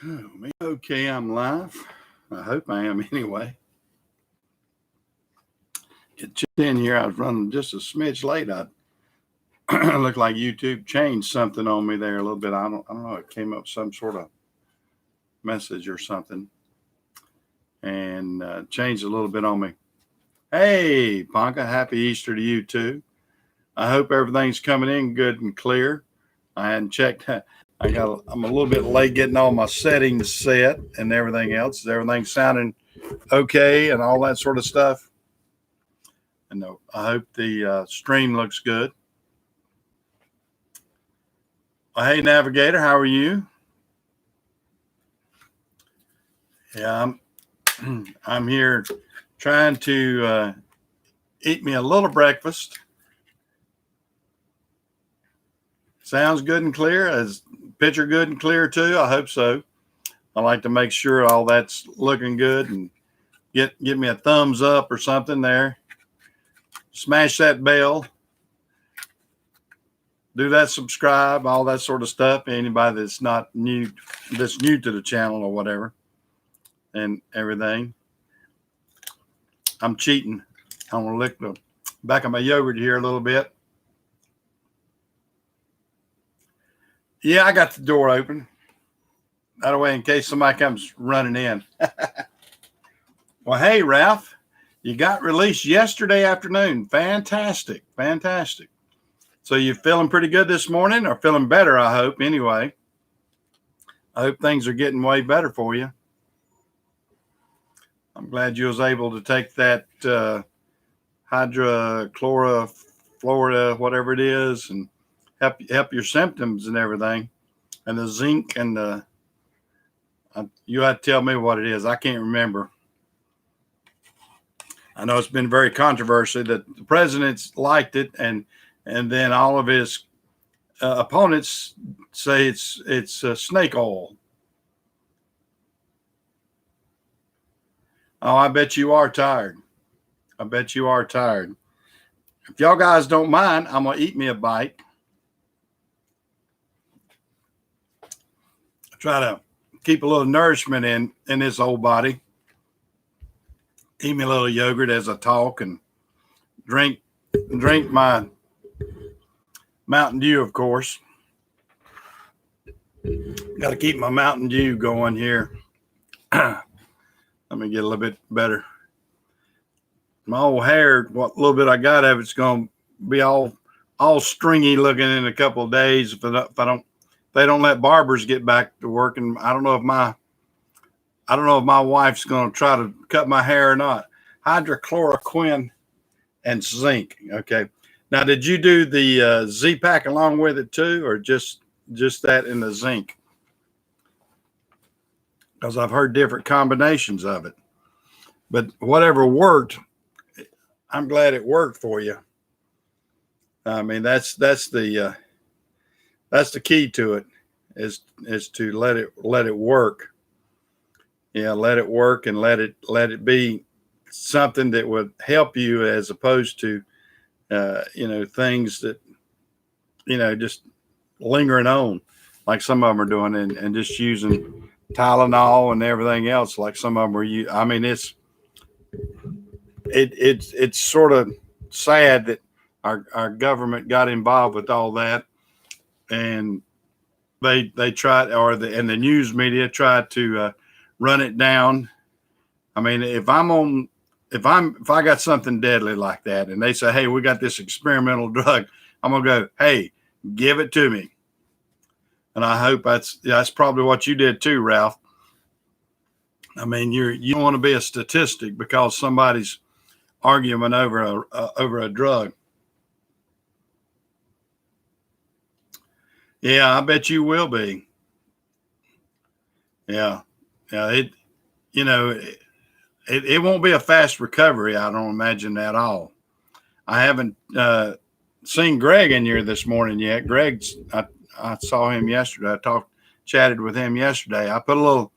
Oh, man. Okay, I'm live. I hope I am anyway. Get just in here. I was running just a smidge late. I looked like YouTube changed something on me there a little bit. I don't know. It came up some sort of message or something, and changed a little bit on me. Hey, Ponka, happy Easter to you too. I hope everything's coming in good and clear. I hadn't checked. I'm a little bit late getting all my settings set and everything else. Is everything sounding okay and all that sort of stuff? And I hope the stream looks good. Well, hey, Navigator, how are you? Yeah, I'm here trying to eat me a little breakfast. Sounds good and clear. Is picture good and clear too? I hope so. I like to make sure all that's looking good and give me a thumbs up or something there. Smash that bell. Do that, subscribe, all that sort of stuff. Anybody that's new to the channel or whatever and everything. I'm cheating. I'm gonna lick the back of my yogurt here a little bit. Yeah, I got the door open. That way, in case somebody comes running in. Well, hey, Ralph, you got released yesterday afternoon. Fantastic. Fantastic. So you feeling pretty good this morning, or feeling better, I hope, anyway. I hope things are getting way better for you. I'm glad you was able to take that hydrochlorophloria, whatever it is, and help your symptoms and everything. And the zinc and the you had to tell me what it is. I can't remember. I know it's been very controversial that the president's liked it, and then all of his opponents say it's snake oil. Oh, I bet you are tired. I bet you are tired. If y'all guys don't mind, I'm gonna eat me a bite. Try to keep a little nourishment in this old body. Eat me a little yogurt as I talk and drink my Mountain Dew, of course. Got to keep my Mountain Dew going here. Let me get a little bit better. My old hair, what little bit I got of it's going to be all stringy looking in a couple of days if they don't let barbers get back to work. And I don't know if my wife's going to try to cut my hair or not. Hydrochloroquine and zinc. Okay. Now, did you do the Z-Pack along with it too, or just that in the zinc? Because I've heard different combinations of it. But whatever worked, I'm glad it worked for you. I mean, that's the key to it is to let it work. Yeah, let it work and let it be something that would help you as opposed to things that just lingering on like some of them are doing and just using Tylenol and everything else like some of them are. I mean, it's sort of sad that our government got involved with all that, and they tried, and the news media tried to run it down. I mean, if I got something deadly like that and they say, hey, we got this experimental drug, I'm going to go, hey, give it to me. And I hope that's probably what you did too, Ralph. I mean, you don't want to be a statistic because somebody's arguing over a drug. Yeah, I bet you will be. Yeah. It won't be a fast recovery. I don't imagine at all. I haven't seen Greg in here this morning yet. I saw him yesterday. Chatted with him yesterday. I put a little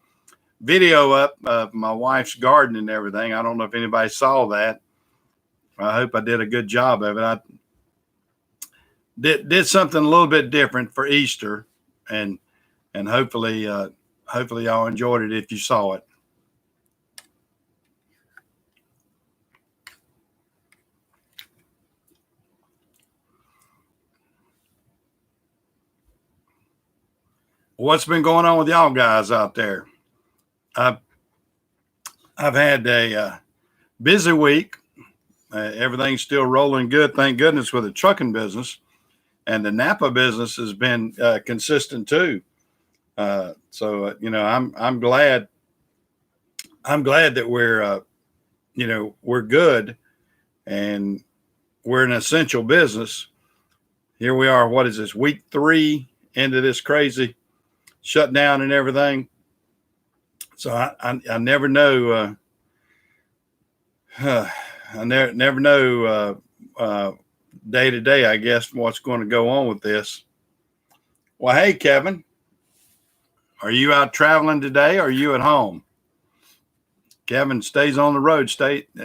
video up of my wife's garden and everything. I don't know if anybody saw that. I hope I did a good job of it. I did something a little bit different for Easter, and hopefully hopefully y'all enjoyed it if you saw it. What's been going on with y'all guys out there? I've had a busy week. Everything's still rolling good, thank goodness, with the trucking business, and the Napa business has been consistent too. So you know, I'm glad that we're good, and we're an essential business. Here we are. What is this, week 3 into this crazy shutdown and everything? So I never know. I never know day to day, I guess, what's going to go on with this. Well, hey, Kevin, are you out traveling today, or are you at home? Kevin stays on the road.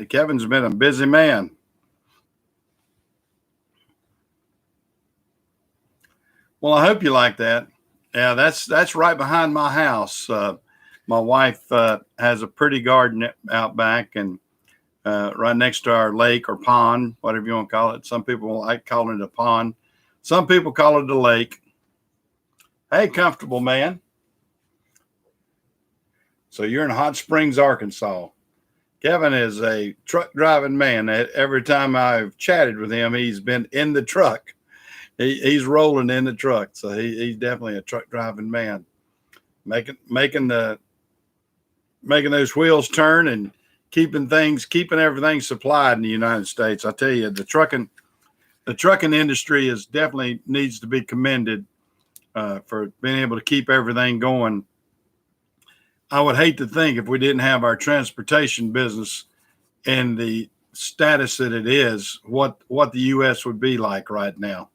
Kevin's been a busy man. Well, I hope you like that. Yeah, that's right behind my house. My wife has a pretty garden out back, and right next to our lake or pond, whatever you want to call it. Some people like calling it a pond. Some people call it a lake. Hey, comfortable man. So you're in Hot Springs, Arkansas. Kevin is a truck driving man. Every time I've chatted with him, he's been in the truck. He's rolling in the truck. So he's definitely a truck driving man, making those wheels turn and keeping everything supplied in the United States. I tell you, the trucking industry is definitely needs to be commended for being able to keep everything going. I would hate to think, if we didn't have our transportation business in the status that it is, what the U.S. would be like right now.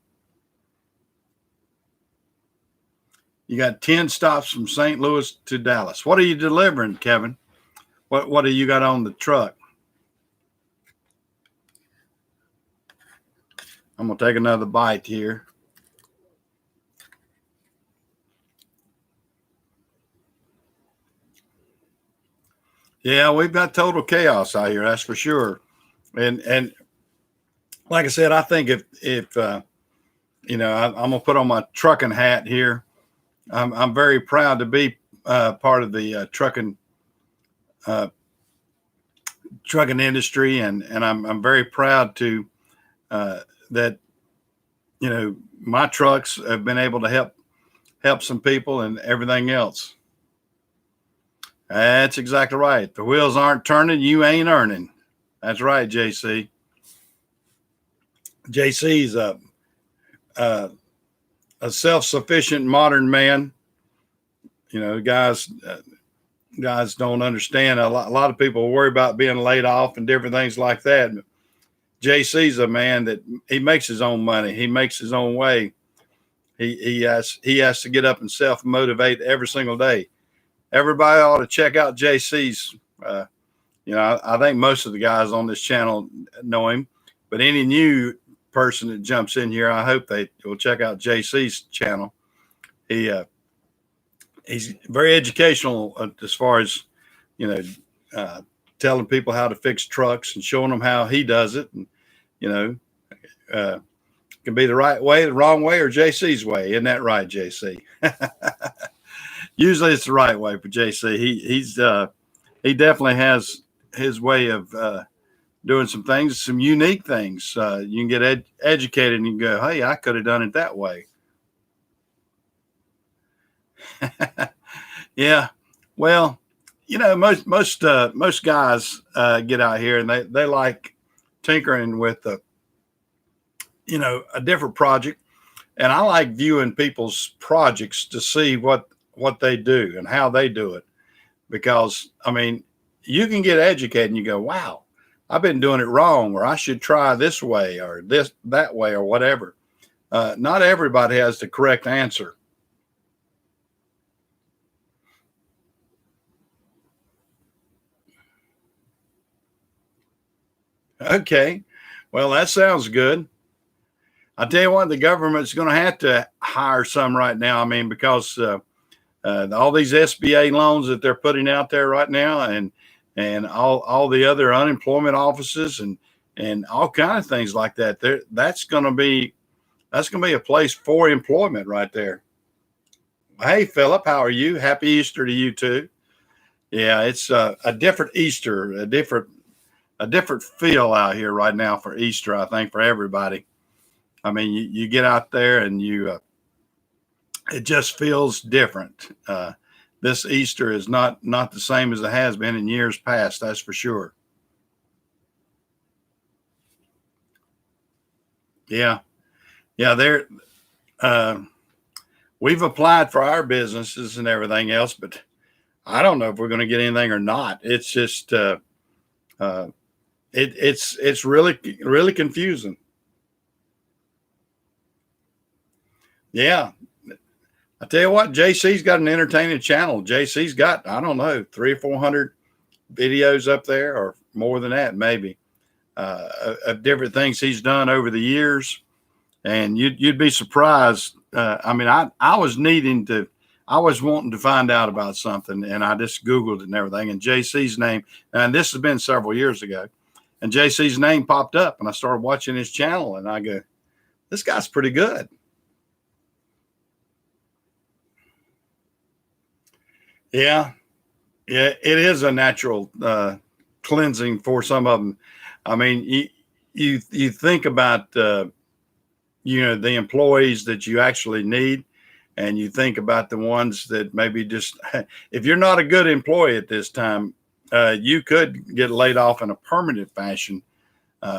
You got 10 stops from St. Louis to Dallas. What are you delivering, Kevin? What do you got on the truck? I'm going to take another bite here. Yeah, we've got total chaos out here, that's for sure. And like I said, I think if I'm gonna put on my trucking hat here. I'm very proud to be part of the trucking industry, and I'm very proud to that my trucks have been able to help some people and everything else. That's exactly right. The wheels aren't turning, you ain't earning. That's right, JC. JC's a self-sufficient modern man. Guys don't understand. A lot of people worry about being laid off and different things like that. JC's a man that he makes his own money. He makes his own way. He has to get up and self-motivate every single day. Everybody ought to check out JC's. I think most of the guys on this channel know him, but any new person that jumps in here, I hope they will check out JC's channel. He's very educational as far as telling people how to fix trucks and showing them how he does it, and can be the right way, the wrong way, or JC's way. Isn't that right, JC? Usually it's the right way for JC. He definitely has his way of doing some things, some unique things. You can get educated and you can go, hey, I could have done it that way. Yeah. Well, most guys get out here and they like tinkering with a different project. And I like viewing people's projects to see what they do and how they do it. Because, you can get educated and you go, wow, I've been doing it wrong, or I should try this way or that way or whatever. Not everybody has the correct answer. Okay. Well, that sounds good. I tell you what, the government's going to have to hire some right now. Because all these SBA loans that they're putting out there right now, and all the other unemployment offices and all kind of things like that. That's going to be a place for employment right there. Hey, Philip, how are you? Happy Easter to you too. Yeah, it's a different Easter, a different feel out here right now for Easter. I think for everybody. I mean, you get out there and it just feels different. This Easter is not the same as it has been in years past. That's for sure. Yeah, yeah. We've applied for our businesses and everything else, but I don't know if we're going to get anything or not. It's just uh, it's really confusing. Yeah, I tell you what, JC's got an entertaining channel. JC's got, I don't know, 300 or 400 videos up there, or more than that, maybe, of different things he's done over the years. And you'd be surprised. I mean, I was I was wanting to find out about something, and I just Googled it and everything. And JC's name, and this has been several years ago, and JC's name popped up, and I started watching his channel, and I go, this guy's pretty good. Yeah, yeah, it is a natural cleansing for some of them. I mean, you think about the employees that you actually need, and you think about the ones that maybe just if you're not a good employee at this time, you could get laid off in a permanent fashion.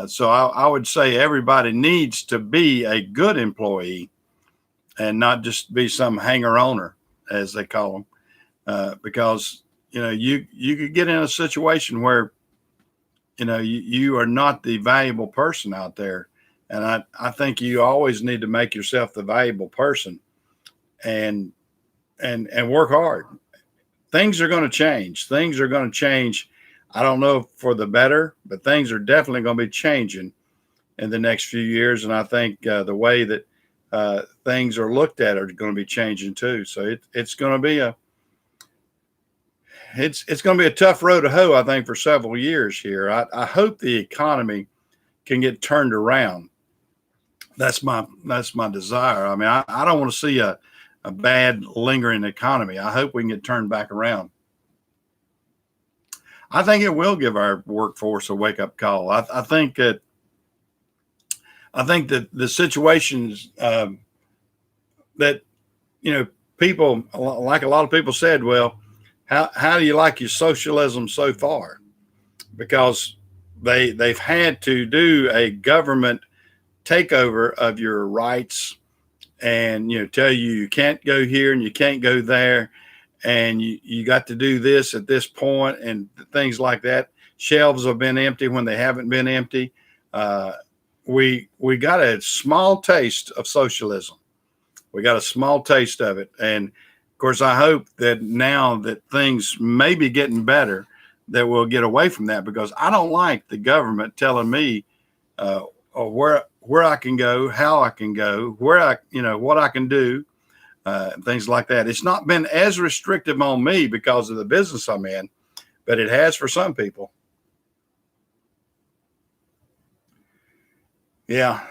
So I would say everybody needs to be a good employee and not just be some hanger oner, as they call them, because you could get in a situation where you are not the valuable person out there. And I think you always need to make yourself the valuable person and work hard. Things are going to change. Things are going to change. I don't know for the better, but things are definitely going to be changing in the next few years. And I think the way that things are looked at are going to be changing too. So it's going to be it's going to be a tough road to hoe, I think, for several years here. I hope the economy can get turned around. That's my desire. I mean, I don't want to see a bad lingering economy. I hope we can get turned back around. I think it will give our workforce a wake up call. I think that the situations that people, like a lot of people said, well, how do you like your socialism so far? Because they've had to do a government takeover of your rights, and tell you can't go here and you can't go there, and you got to do this at this point and things like that. Shelves have been empty when they haven't been empty. We got a small taste of socialism. We got a small taste of it, and of course I hope that now that things may be getting better, that we'll get away from that, because I don't like the government telling me where I can go, how I can go, what I can do, things like that. It's not been as restrictive on me because of the business I'm in, but it has for some people. Yeah.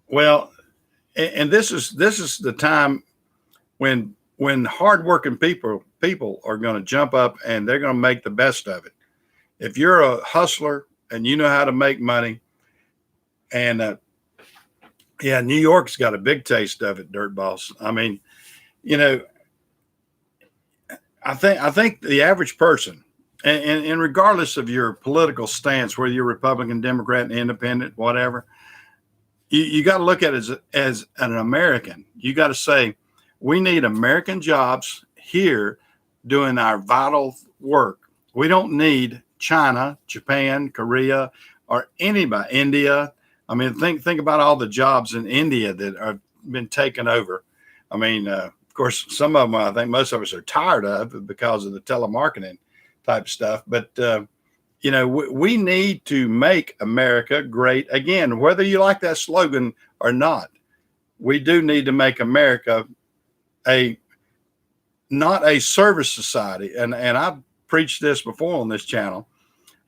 Well, and this is the time when hardworking people are going to jump up and they're going to make the best of it. If you're a hustler and you know how to make money, and yeah, New York's got a big taste of it, Dirt Boss. I mean, you know, I think the average person, and regardless of your political stance, whether you're Republican, Democrat, Independent, whatever, you got to look at it as an American. You got to say, we need American jobs here doing our vital work. We don't need China, Japan, Korea, or anybody, India. I mean, think about all the jobs in India that have been taken over. I mean, of course, some of them I think most of us are tired of because of the telemarketing type stuff. But we need to make America great again, whether you like that slogan or not. We do need to make America a not a service society. And I've preached this before on this channel.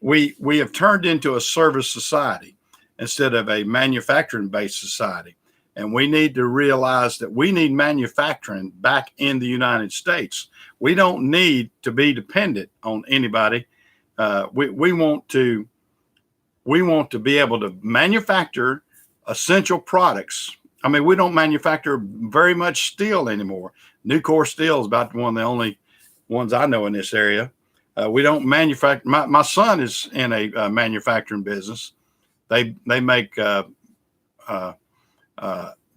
We have turned into a service society instead of a manufacturing based society. And we need to realize that we need manufacturing back in the United States. We don't need to be dependent on anybody. We want to be able to manufacture essential products. I mean, we don't manufacture very much steel anymore. Nucor Steel is about one of the only ones I know in this area. We don't manufacture. My son is in a manufacturing business. They make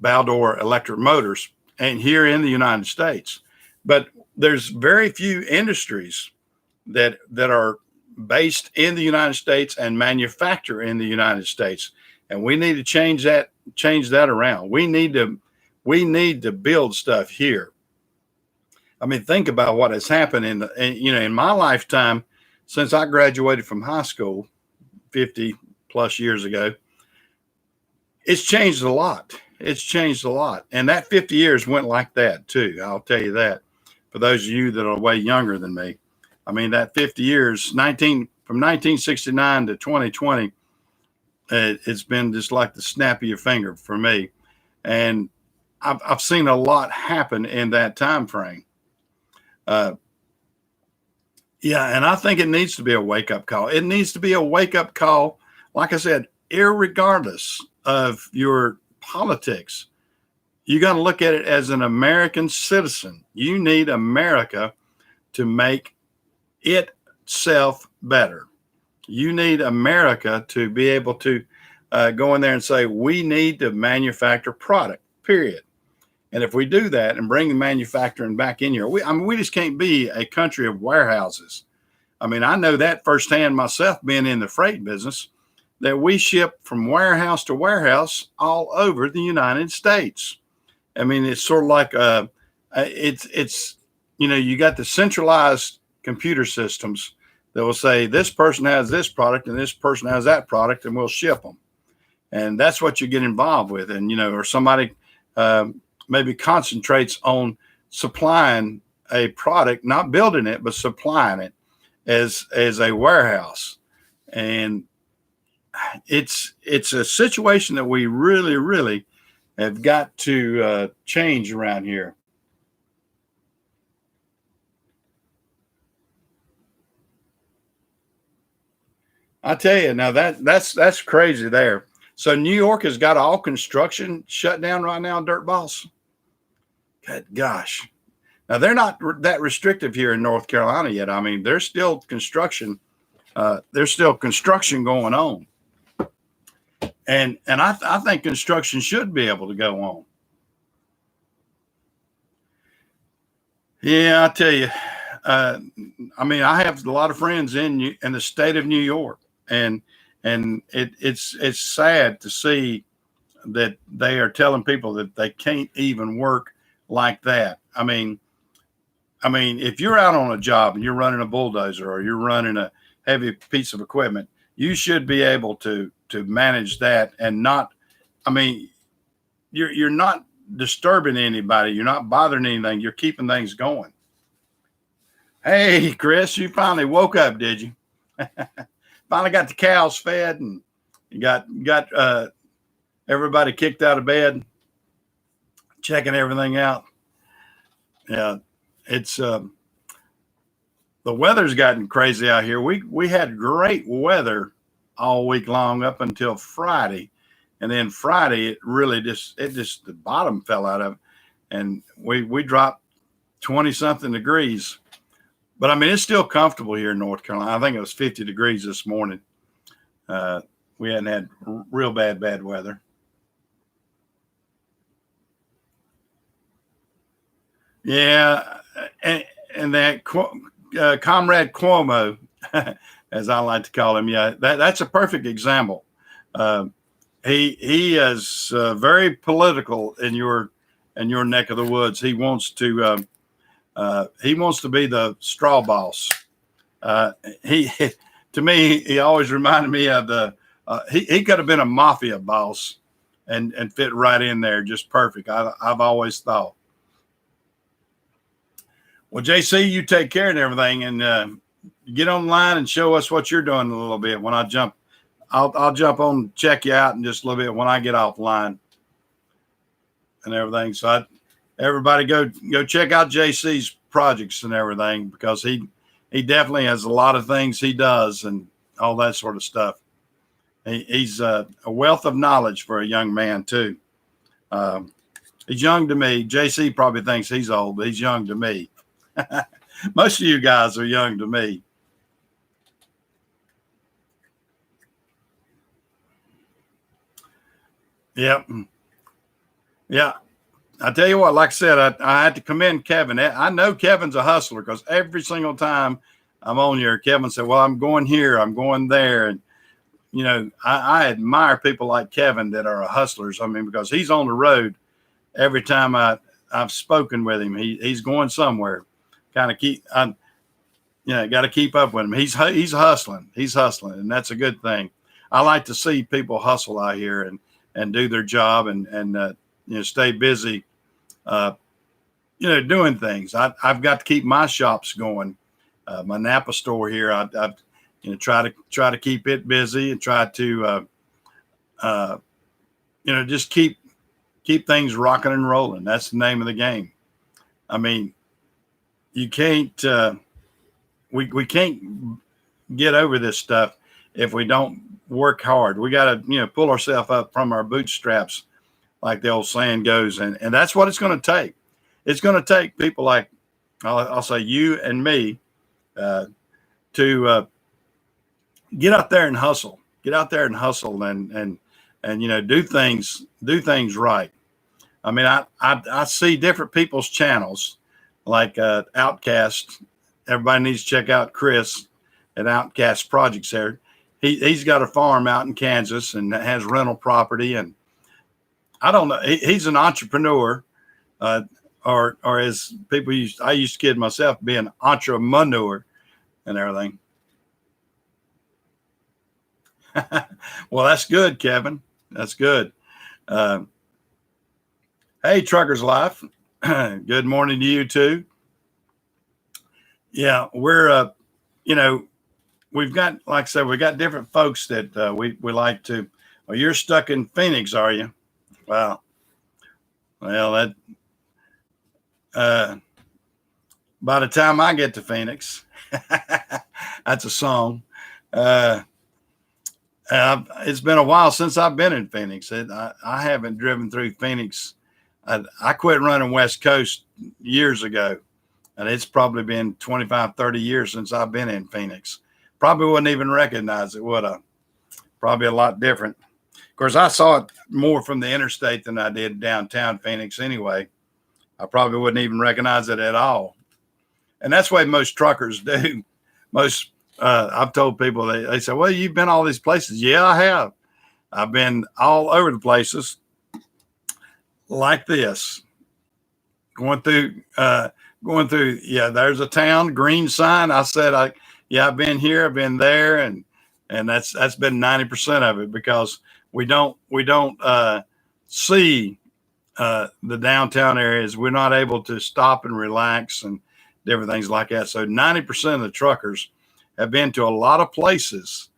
Baldor electric motors, and here in the United States. But there's very few industries that are based in the United States and manufacture in the United States. And we need to change that around. We need to build stuff here. I mean, think about what has happened in my lifetime since I graduated from high school 50 plus years ago. It's changed a lot. It's changed a lot. And that 50 years went like that too. I'll tell you that, for those of you that are way younger than me. I mean, that 50 years, from 1969 to 2020, it's been just like the snap of your finger for me. And I've seen a lot happen in that time frame. Yeah, and I think it needs to be a wake-up call. It needs to be a wake-up call, like I said, irregardless of your politics. You got to look at it as an American citizen. You need America to make itself better. You need America to be able to go in there and say, we need to manufacture product, period. And if we do that and bring the manufacturing back in here, we just can't be a country of warehouses. I mean, I know that firsthand myself, being in the freight business, that we ship from warehouse to warehouse all over the United States. I mean, it's sort of like you got the centralized computer systems that will say this person has this product and this person has that product, and we'll ship them. And that's what you get involved with. And, or somebody maybe concentrates on supplying a product, not building it, but supplying it as a warehouse. And it's a situation that we really, really have got to change around here. I tell you, now that's crazy there. So New York has got all construction shut down right now, Dirt Boss. Good gosh. Now they're not that restrictive here in North Carolina yet. I mean, there's still construction. There's still construction going on. And I think construction should be able to go on. Yeah, I tell you, I mean, I have a lot of friends in the state of New York, and it's sad to see that they are telling people that they can't even work like that. I mean, if you're out on a job and you're running a bulldozer or you're running a heavy piece of equipment, you should be able to manage that and not. I mean, you're not disturbing anybody. You're not bothering anything. You're keeping things going. Hey, Chris, you finally woke up, did you? Finally got the cows fed and you got everybody kicked out of bed, checking everything out. Yeah, it's the weather's gotten crazy out here. We had great weather all week long up until Friday. And then Friday, it really just the bottom fell out of it. And we dropped 20 something degrees. But I mean, it's still comfortable here in North Carolina. I think it was 50 degrees this morning. We hadn't had real bad weather. Yeah. And that Comrade Cuomo, as I like to call him. Yeah, that's a perfect example. He is very political in your neck of the woods. He wants to be the straw boss. To me, he always reminded me of he could have been a mafia boss and fit right in there just perfect. I've always thought. Well, JC, you take care of everything, and get online and show us what you're doing a little bit. When I jump, I'll jump on, check you out in just a little bit when I get offline and everything. So everybody go check out JC's projects and everything, because he definitely has a lot of things he does and all that sort of stuff. He's a wealth of knowledge for a young man too. He's young to me. JC probably thinks he's old, but he's young to me. Most of you guys are young to me. Yep. Yeah. I tell you what, like I said, I had to commend Kevin. I know Kevin's a hustler, because every single time I'm on here, Kevin said, well, I'm going here, I'm going there. And, you know, I admire people like Kevin that are hustlers. I mean, because he's on the road every time I've spoken with him. He's going somewhere. Kind of got to keep up with him. He's hustling. He's hustling, and that's a good thing. I like to see people hustle out here and do their job and stay busy, doing things. I've got to keep my shops going. My Napa store here, I try to keep it busy and try to just keep things rocking and rolling. That's the name of the game. I mean, you can't we can't get over this stuff if we don't work hard. We got to pull ourselves up from our bootstraps, like the old saying goes, and that's what it's going to take. It's going to take people like I'll say you and me to get out there and hustle. Get out there and hustle and do things right. I mean, I see different people's channels, like Outcast. Everybody needs to check out Chris at Outcast Projects there. He's got a farm out in Kansas and has rental property, and I don't know. He's an entrepreneur, or as people I used to kid myself, being entrepreneur and everything. Well, that's good, Kevin. That's good. Hey, Trucker's Life. Good morning to you too. Yeah, we're we've got, like I said, we got different folks that we like to. Well, you're stuck in Phoenix, are you? Wow. Well, that by the time I get to Phoenix, that's a song. It's been a while since I've been in Phoenix. I haven't driven through Phoenix. I quit running West Coast years ago, and it's probably been 25, 30 years since I've been in Phoenix. Probably wouldn't even recognize it, would I? Probably a lot different. Of course, I saw it more from the interstate than I did downtown Phoenix anyway. I probably wouldn't even recognize it at all. And that's the way most truckers do. I've told people, they say, well, you've been all these places. Yeah, I have. I've been all over the places like this. Going through, yeah, there's a town, green sign. I said, I've been here, I've been there, and that's been 90% of it, because we don't see the downtown areas. We're not able to stop and relax and different things like that. So 90% of the truckers have been to a lot of places,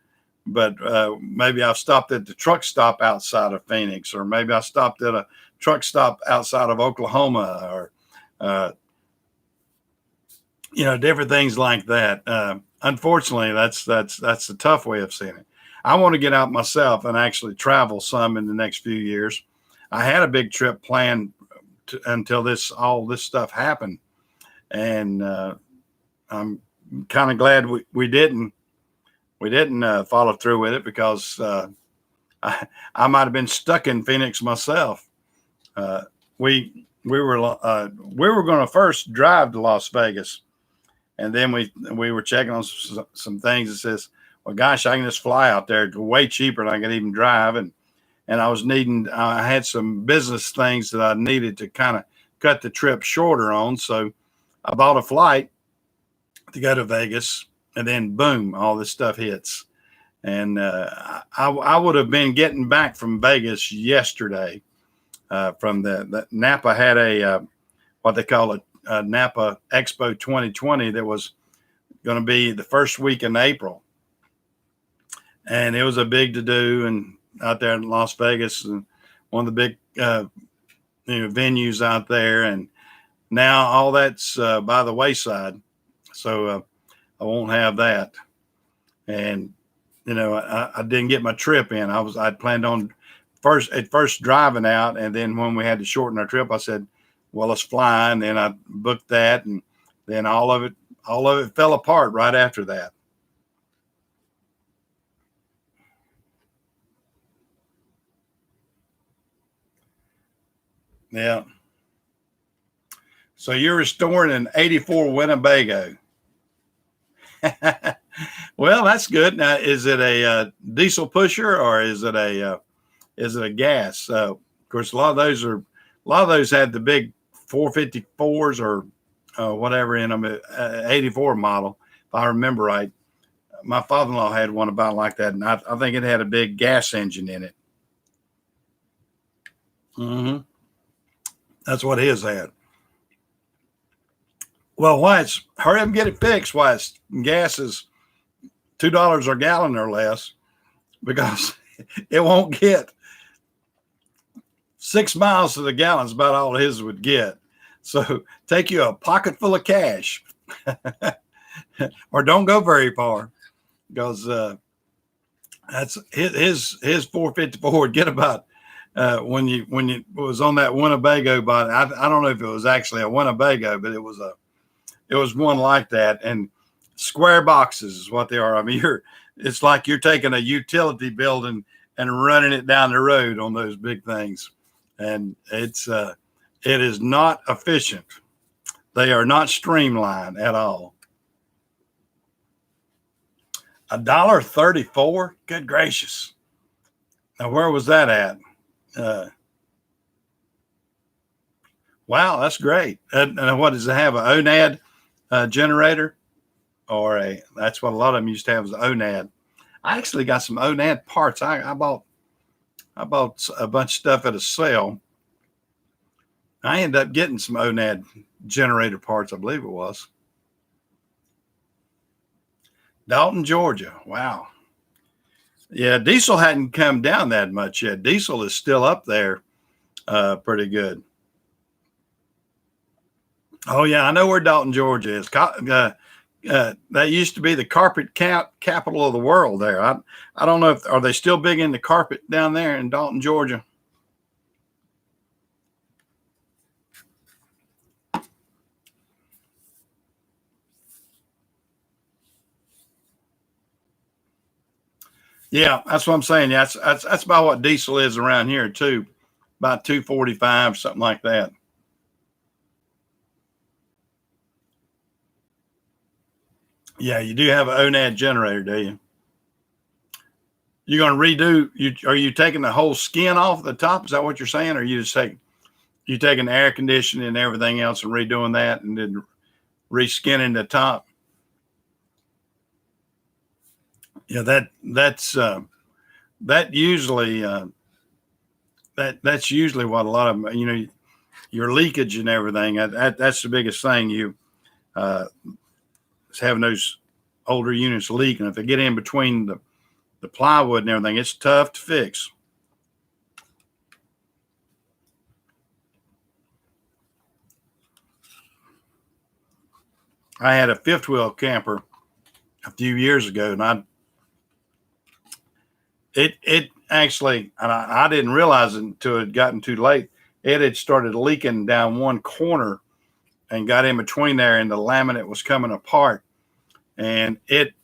but maybe I've stopped at the truck stop outside of Phoenix, or maybe I stopped at a truck stop outside of Oklahoma, or different things like that. Unfortunately, that's a tough way of seeing it. I want to get out myself and actually travel some in the next few years. I had a big trip planned until all this stuff happened, and I'm kind of glad we didn't follow through with it, because I might have been stuck in Phoenix myself. We were going to first drive to Las Vegas, and then we were checking on some things that says, well, gosh, I can just fly out there. It's way cheaper than I can even drive. And I had some business things that I needed to kind of cut the trip shorter on. So I bought a flight to go to Vegas, and then boom, all this stuff hits. And I would have been getting back from Vegas yesterday. From the Napa had a what they call Napa Expo 2020 that was going to be the first week in April. And it was a big to do, and out there in Las Vegas, and one of the big venues out there. And now all that's by the wayside, so I won't have that. And I didn't get my trip in. I'd planned on first driving out, and then when we had to shorten our trip, I said, well, let's fly. And then I booked that, and then all of it fell apart right after that. Yeah. So you're restoring an 84 Winnebago. Well, that's good. Now, is it a diesel pusher, or is it a gas? Of course, a lot of those had the big 454s or whatever in them, 84 model, if I remember right. My father-in-law had one about like that, and I think it had a big gas engine in it. Mm-hmm. That's what his had. Well, hurry up and get it fixed? Why it's gas is $2 a gallon or less, because it won't get 6 miles to the gallon is about all his would get. So take you a pocket full of cash, or don't go very far, because that's his 454 would get about when you was on that Winnebago body. I don't know if it was actually a Winnebago, but it was one like that. And square boxes is what they are. I mean, it's like you're taking a utility building and running it down the road on those big things. And it is not efficient. They are not streamlined at all. $1.34? Good gracious. Now, where was that at? Wow, that's great. And what does it have? An ONAD generator? That's what a lot of them used to have, was ONAD. I actually got some ONAD parts. I bought a bunch of stuff at a sale. I ended up getting some ONAD generator parts, I believe it was. Dalton, Georgia. Wow. Yeah, diesel hadn't come down that much yet. Diesel is still up there pretty good. Oh, yeah, I know where Dalton, Georgia is. That used to be the carpet capital of the world there. I don't know are they still big into carpet down there in Dalton, Georgia? Yeah, that's what I'm saying. Yeah, that's about what diesel is around here too, about 245, something like that. Yeah, you do have an ONAD generator, do you? You're going to redo? Are you taking the whole skin off the top? Is that what you're saying, or you just taking the air conditioning and everything else and redoing that, and then reskinning the top? Yeah, that usually that's usually what a lot of them, your leakage and everything. That's the biggest thing. Is having those older units leak, and if they get in between the plywood and everything, it's tough to fix. I had a fifth wheel camper a few years ago, and it actually, and I didn't realize it until it had gotten too late. It had started leaking down one corner and got in between there, and the laminate was coming apart, and it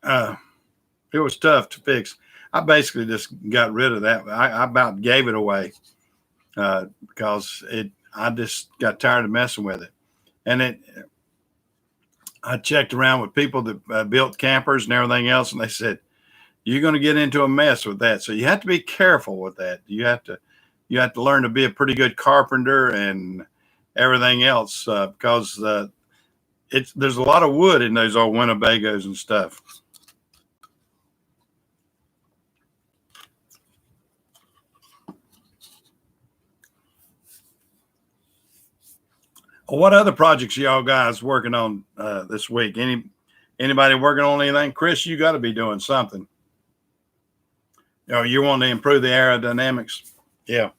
was tough to fix. I basically just got rid of that. I about gave it away because I just got tired of messing with it. And I checked around with people that built campers and everything else, and they said, you're going to get into a mess with that. So you have to be careful with that. You have to learn to be a pretty good carpenter and everything else because there's a lot of wood in those old Winnebagos and stuff. What other projects y'all guys working on this week? Anybody working on anything? Chris, you got to be doing something. You want to improve the aerodynamics. Yeah.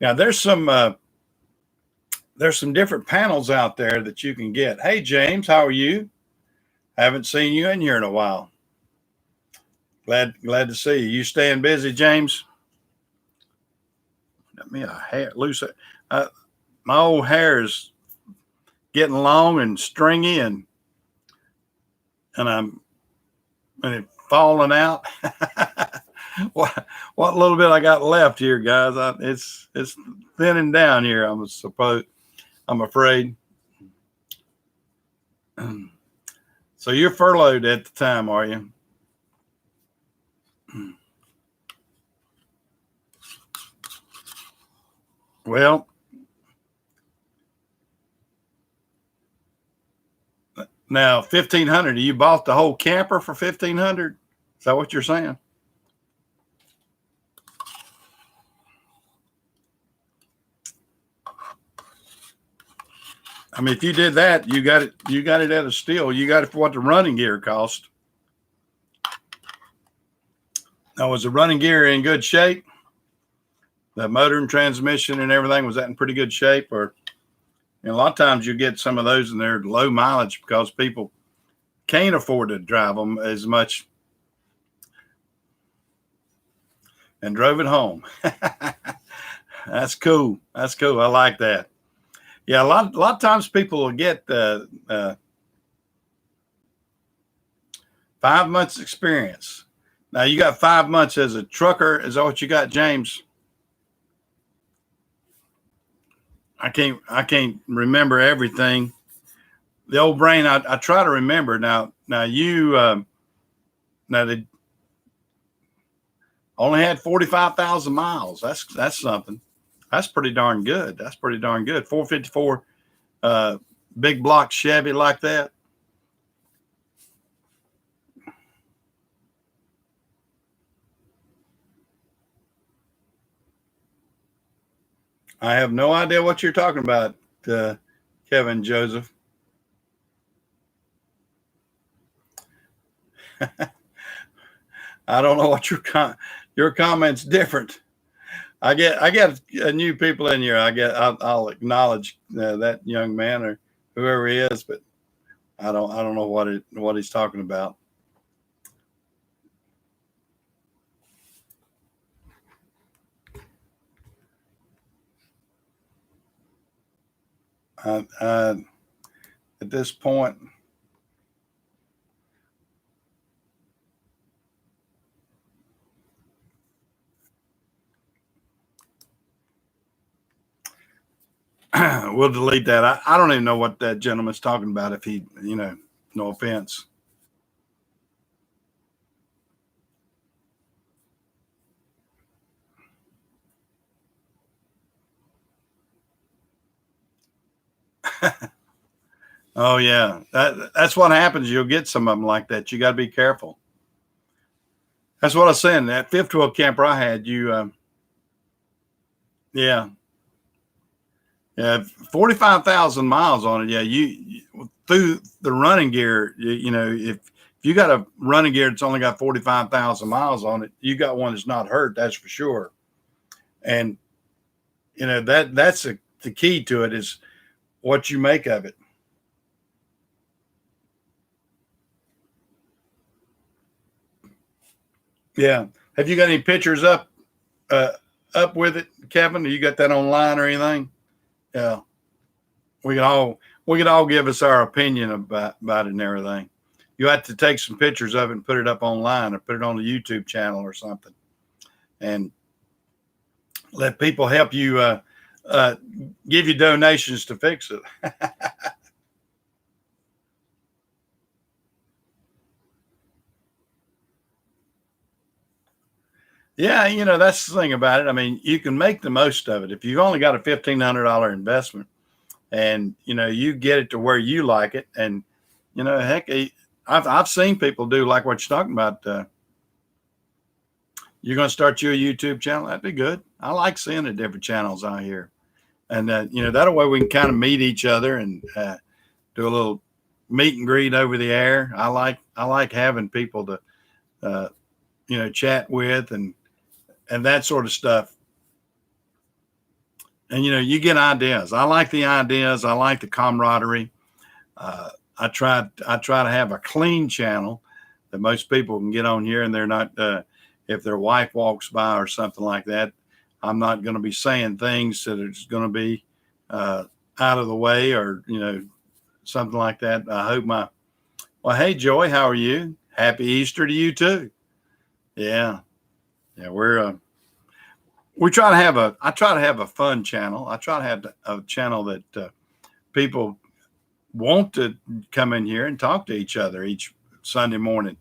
Now there's some different panels out there that you can get. Hey James, how are you? Haven't seen you in here in a while. Glad to see you. You staying busy, James? Got me a hair loose. My old hair is getting long and stringy, and it's falling out. what little bit I got left here, guys? It's thinning down here. I'm afraid. So you're furloughed at the time, are you? Well, now 1,500. You bought the whole camper for 1,500? Is that what you're saying? I mean, if you did that, you got it at a steal. You got it for what the running gear cost. Now, was the running gear in good shape? The motor and transmission and everything, was that in pretty good shape? Or a lot of times you get some of those and they're low mileage because people can't afford to drive them as much, and drove it home. That's cool. That's cool. I like that. Yeah, a lot of times people will get 5 months experience. Now you got 5 months as a trucker. Is that what you got, James? I can't remember everything. The old brain, I try to remember. Now you they only had 45,000 miles. That's something. That's pretty darn good. 454 big block Chevy like that. I have no idea what you're talking about, Kevin Joseph. I don't know what your comment's different. I get new people in here. I'll acknowledge that young man or whoever he is, but I don't know what he's talking about. At this point, we'll delete that. I don't even know what that gentleman's talking about. If he, no offense. Oh yeah, that's what happens. You'll get some of them like that. You got to be careful. That's what I was saying. That fifth wheel camper I had, yeah, 45,000 miles on it. Yeah, you through the running gear. If you got a running gear that's only got 45,000 miles on it, you got one that's not hurt. That's for sure. And that's the key to it is what you make of it. Yeah. Have you got any pictures up with it, Kevin? You got that online or anything? Yeah. We could all give us our opinion about it and everything. You have to take some pictures of it and put it up online or put it on the YouTube channel or something, and let people help you give you donations to fix it. Yeah, that's the thing about it. I mean, you can make the most of it if you've only got a $1,500 investment, and you get it to where you like it, and heck, I've seen people do like what you're talking about. You're going to start you a YouTube channel. That'd be good. I like seeing the different channels out here. And that way we can kind of meet each other and do a little meet and greet over the air. I like having people to chat with and that sort of stuff. And you get ideas. I like the ideas. I like the camaraderie. I try to have a clean channel that most people can get on here, and they're not. If their wife walks by or something like that, I'm not going to be saying things that are just going to be out of the way or something like that. I hope well, hey Joy, how are you? Happy Easter to you too. Yeah, we try to have I try to have a fun channel. I try to have a channel that people want to come in here and talk to each other each Sunday morning.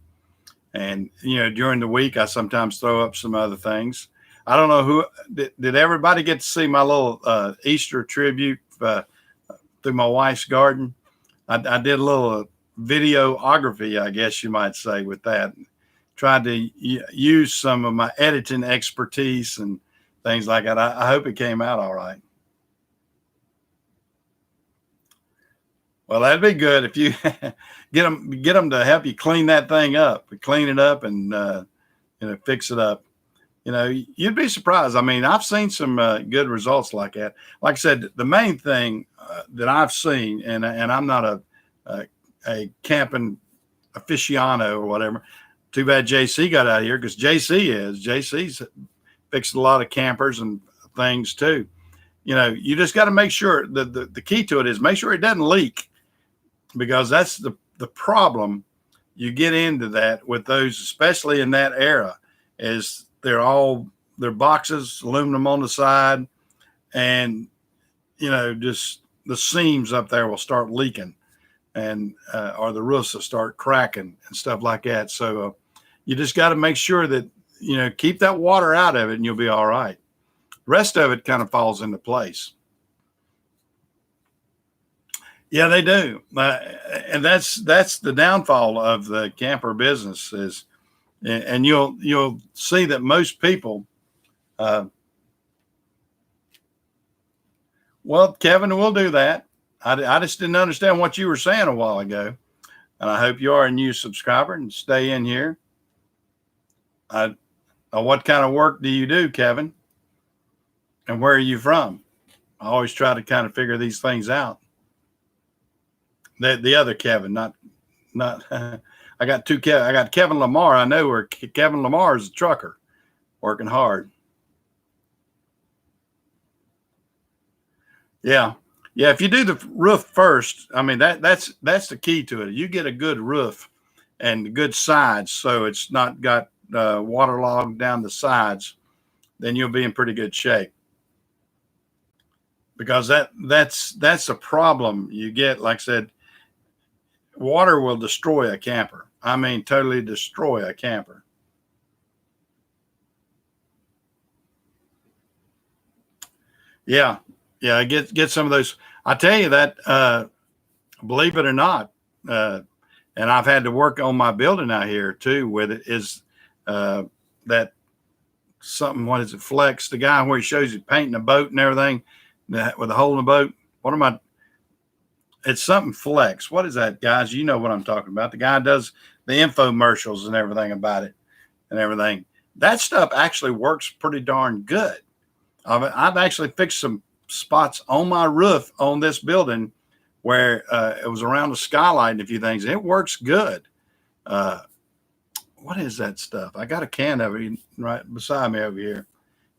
And during the week, I sometimes throw up some other things. I don't know who did everybody get to see my little Easter tribute through my wife's garden. I did a little videography, I guess you might say, with that. Tried to use some of my editing expertise and things like that. I hope it came out all right. Well, that'd be good if you get them to help you clean that thing up, clean it up, and fix it up. You'd be surprised. I mean, I've seen some good results like that. Like I said, the main thing that I've seen, and I'm not a camping aficionado or whatever. Too bad JC got out of here, because JC's fixed a lot of campers and things too. You just got to make sure that the key to it is make sure it doesn't leak, because that's the problem. You get into that with those, especially in that era, is they're boxes, aluminum on the side, and just the seams up there will start leaking, and or the roofs will start cracking and stuff like that. So you just got to make sure that keep that water out of it, and you'll be all right. The rest of it kind of falls into place. Yeah, they do, and that's the downfall of the camper business is, and you'll see that most people. Well, Kevin, we'll do that. I just didn't understand what you were saying a while ago, and I hope you are a new subscriber and stay in here. What kind of work do you do, Kevin? And where are you from? I always try to kind of figure these things out. The other Kevin, not. I got two Kevin. I got Kevin Lamar. I know where Kevin Lamar is a trucker, working hard. Yeah. If you do the roof first, I mean that's the key to it. You get a good roof and good sides, so it's not got waterlogged down the sides, then you'll be in pretty good shape. Because that's a problem you get. Like I said, water will destroy a camper. I mean, totally destroy a camper. Yeah. Get some of those. I tell you that, believe it or not, and I've had to work on my building out here too with it, is that something, what is it, Flex, the guy where he shows you painting a boat and everything with a hole in the boat. It's something Flex. What is that, guys? You know what I'm talking about. The guy does the infomercials and everything about it and everything. That stuff actually works pretty darn good. I've actually fixed some spots on my roof on this building where it was around the skylight and a few things. It works good. What is that stuff? I got a can of it right beside me over here.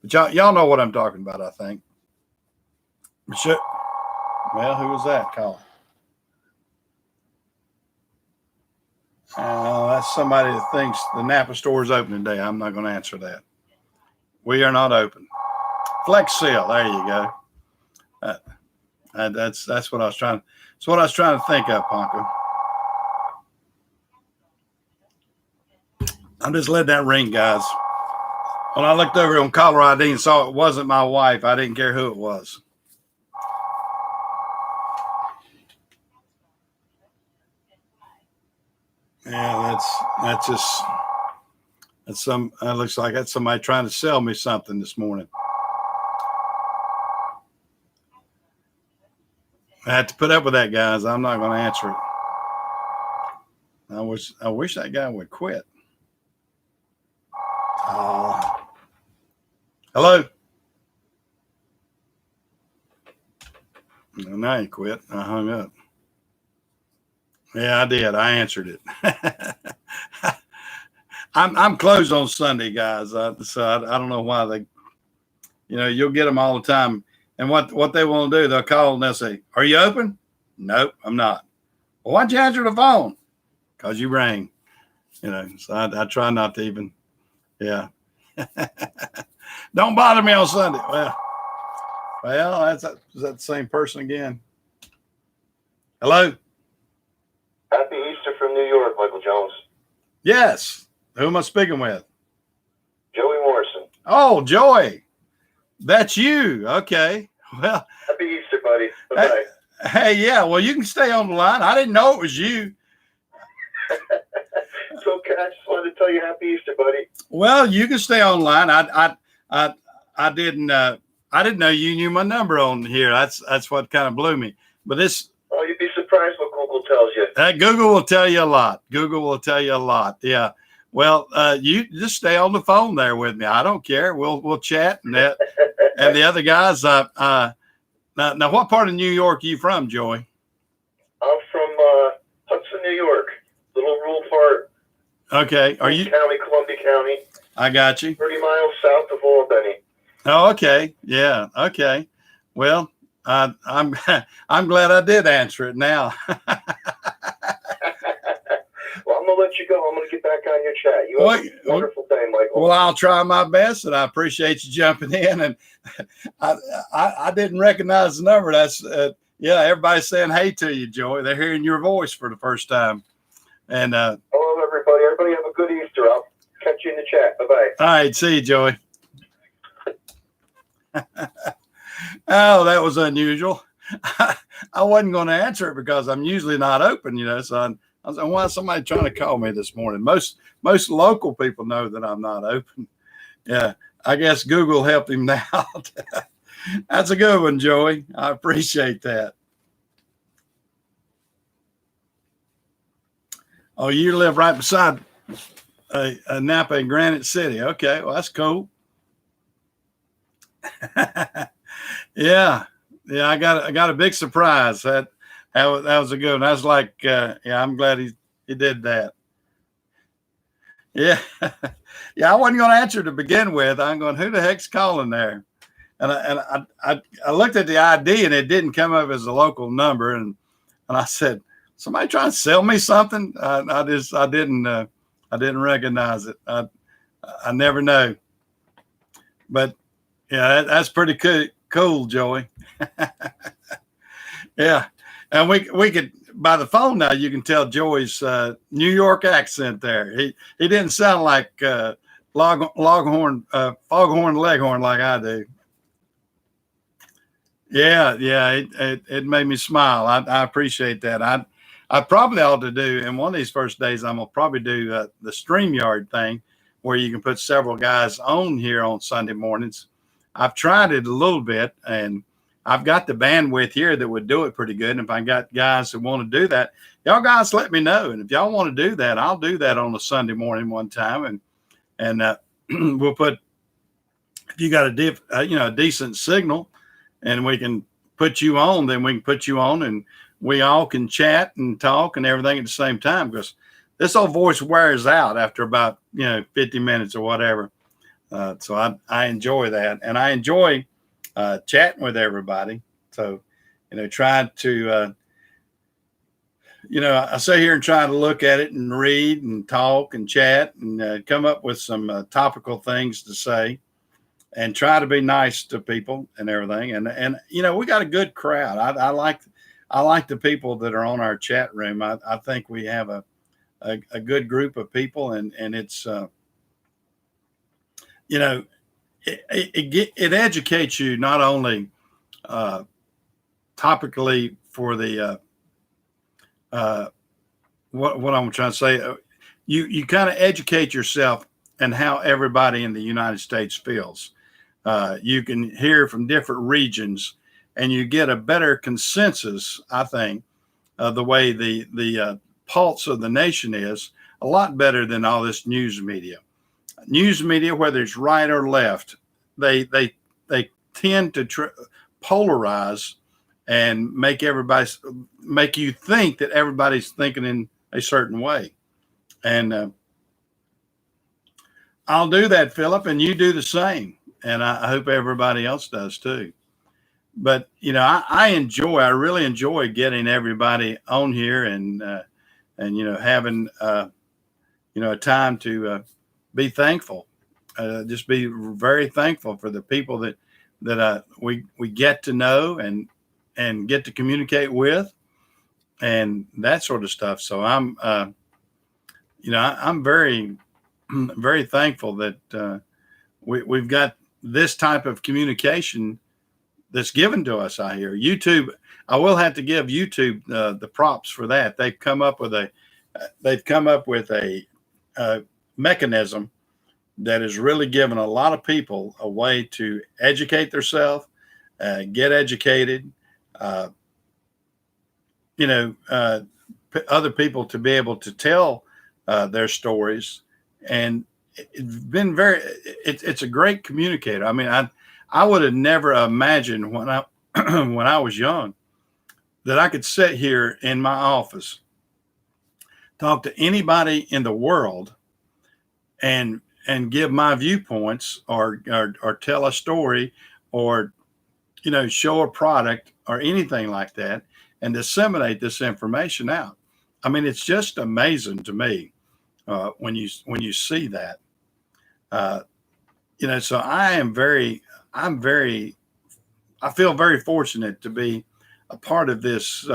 But y'all know what I'm talking about, I think. Well, who was that calling? That's somebody that thinks the Napa store is open today. I'm not going to answer that. We are not open. Flex Seal. There you go. That's what I was trying. That's what I was trying to think of, Ponko. I'm just letting that ring, guys. When I looked over on caller ID and saw it wasn't my wife, I didn't care who it was. Yeah, that's just it looks like that's somebody trying to sell me something this morning. I have to put up with that, guys. I'm not going to answer it. I wish that guy would quit. Hello. No, now he quit. I hung up. Yeah, I did. I answered it. I'm closed on Sunday, guys. So I don't know why they. You'll get them all the time. And what they want to do, they'll call and they'll say, "Are you open?" Nope, I'm not. Well, why'd you answer the phone? Because you rang. So I try not to even. Yeah. Don't bother me on Sunday. Well, is that the same person again? Hello. Happy Easter from New York, Michael Jones. Yes. Who am I speaking with? Joey Morrison. Oh, Joey. That's you. Okay. Well. Happy Easter, buddy. Bye-bye. Hey, yeah. Well, you can stay on the line. I didn't know it was you. It's okay. I just wanted to tell you Happy Easter, buddy. Well, you can stay online. I didn't know you knew my number on here. That's what kind of blew me. But this. Oh, you'd be surprised what Google tells you. Google will tell you a lot. Google will tell you a lot. Yeah. Well, you just stay on the phone there with me. I don't care. We'll chat and that. And the other guys. Now, what part of New York are you from, Joey? I'm from Hudson, New York. Little rural part. Okay. Are you Columbia County? I got you. 30 miles south of Albany. Oh, okay. Yeah. Okay. Well, I'm I'm glad I did answer it now. Well, I'm gonna let you go. I'm gonna get back on your chat. You have a wonderful day, Michael. Well, I'll try my best, and I appreciate you jumping in. And I didn't recognize the number. That's everybody's saying hey to you, Joey. They're hearing your voice for the first time. And hello, everybody. Everybody have a good Easter. I'll catch you in the chat. Bye-bye. All right, see you, Joey. Oh, that was unusual. I wasn't going to answer it because I'm usually not open, so I was like, why is somebody trying to call me this morning? Most local people know that I'm not open. Yeah, I guess Google helped him out. That's a good one, Joey. I appreciate that. Oh, you live right beside a Napa and Granite City. Okay, well, that's cool. Yeah, I got a big surprise. That was a good one. I was like, I'm glad he did that. Yeah, yeah. I wasn't going to answer to begin with. I'm going, who the heck's calling there? And I looked at the ID and it didn't come up as a local number, and I said, somebody trying to sell me something? I didn't recognize it. I never know. But yeah, that's pretty cool, Joey. Yeah, and we could by the phone now. You can tell Joey's New York accent there. He didn't foghorn leghorn like I do. Yeah, it made me smile. I appreciate that. I probably ought to do in one of these first days. I'm gonna probably do the StreamYard thing where you can put several guys on here on Sunday mornings. I've tried it a little bit, and I've got the bandwidth here that would do it pretty good. And if I got guys that want to do that, y'all guys let me know. And if y'all want to do that, I'll do that on a Sunday morning one time, and we'll put, if you got a decent signal, and we can put you on, then we can put you on, and we all can chat and talk and everything at the same time, because this old voice wears out after about 50 minutes or whatever. So I enjoy that, and I enjoy chatting with everybody. So try to I sit here and try to look at it and read and talk and chat and come up with some topical things to say, and try to be nice to people and everything. And we got a good crowd. I like the people that are on our chat room. I think we have a good group of people, and it's it educates you not only topically for the what I'm trying to say. You kind of educate yourself and how everybody in the United States feels. You can hear from different regions, and you get a better consensus, I think, of the way the pulse of the nation is, a lot better than all this news media. News media, whether it's right or left, they tend to polarize and make you think that everybody's thinking in a certain way. And I'll do that, Philip, and you do the same. And I hope everybody else does too. But I really enjoy getting everybody on here and having a time to be thankful. Just be very thankful for the people that we get to know and get to communicate with and that sort of stuff. So I'm very very thankful that we've got this type of communication that's given to us out here. YouTube, I will have to give YouTube the props for that. They've come up with a mechanism that has really given a lot of people a way to educate themselves, get educated, uh, other people to be able to tell their stories. And it's a great communicator. I mean, I would have never imagined when when I was young that I could sit here in my office, talk to anybody in the world, and give my viewpoints or tell a story or show a product or anything like that and disseminate this information out. I mean, it's just amazing to me when you see that. Uh, so I feel very fortunate to be a part of this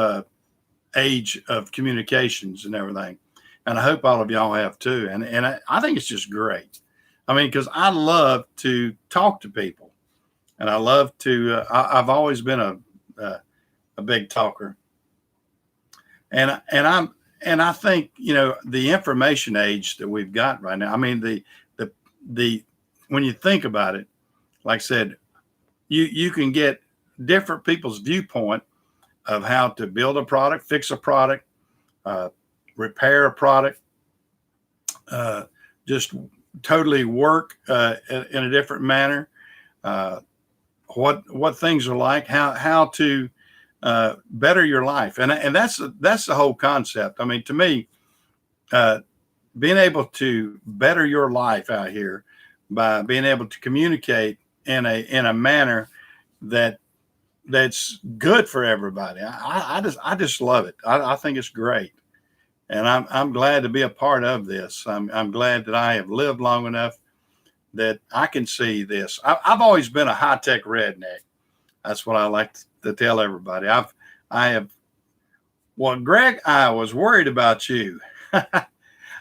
age of communications and everything. And I hope all of y'all have too. And I think it's just great. I mean, because I love to talk to people, and I love to. I've always been a big talker, and I think the information age that we've got right now. I mean, the when you think about it, like I said, you can get different people's viewpoint of how to build a product, fix a product, uh, repair a product, just totally work in a different manner. Uh, what things are like, how to better your life, and that's the whole concept. I mean, to me, uh, being able to better your life out here by being able to communicate in a manner that's good for everybody. I just love it. I think it's great. And I'm glad to be a part of this. I'm glad that I have lived long enough that I can see this. I've always been a high tech redneck. That's what I like to tell everybody. I have. Well, Greg, I was worried about you.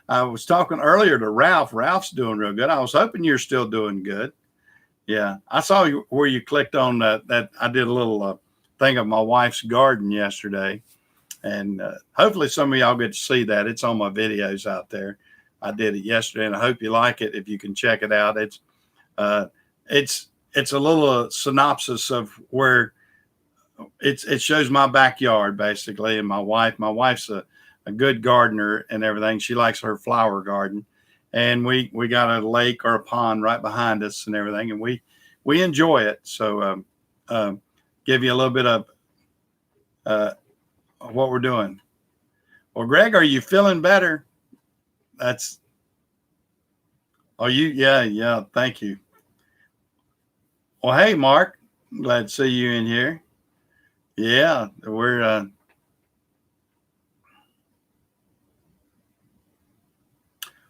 I was talking earlier to Ralph. Ralph's doing real good. I was hoping you're still doing good. Yeah, I saw you where you clicked on that. I did a little thing of my wife's garden yesterday, and hopefully some of y'all get to see that. It's on my videos out there. I did it yesterday, and I hope you like it. If you can check it out, uh, it's a little synopsis of where it shows my backyard basically, and my wife's a good gardener and everything. She likes her flower garden, and we got a lake or a pond right behind us and everything, and we enjoy it. So give you a little bit of uh, what we're doing. Well, Greg, are you feeling better? That's are you? Yeah. Thank you. Well, hey, Mark, glad to see you in here. Yeah, we're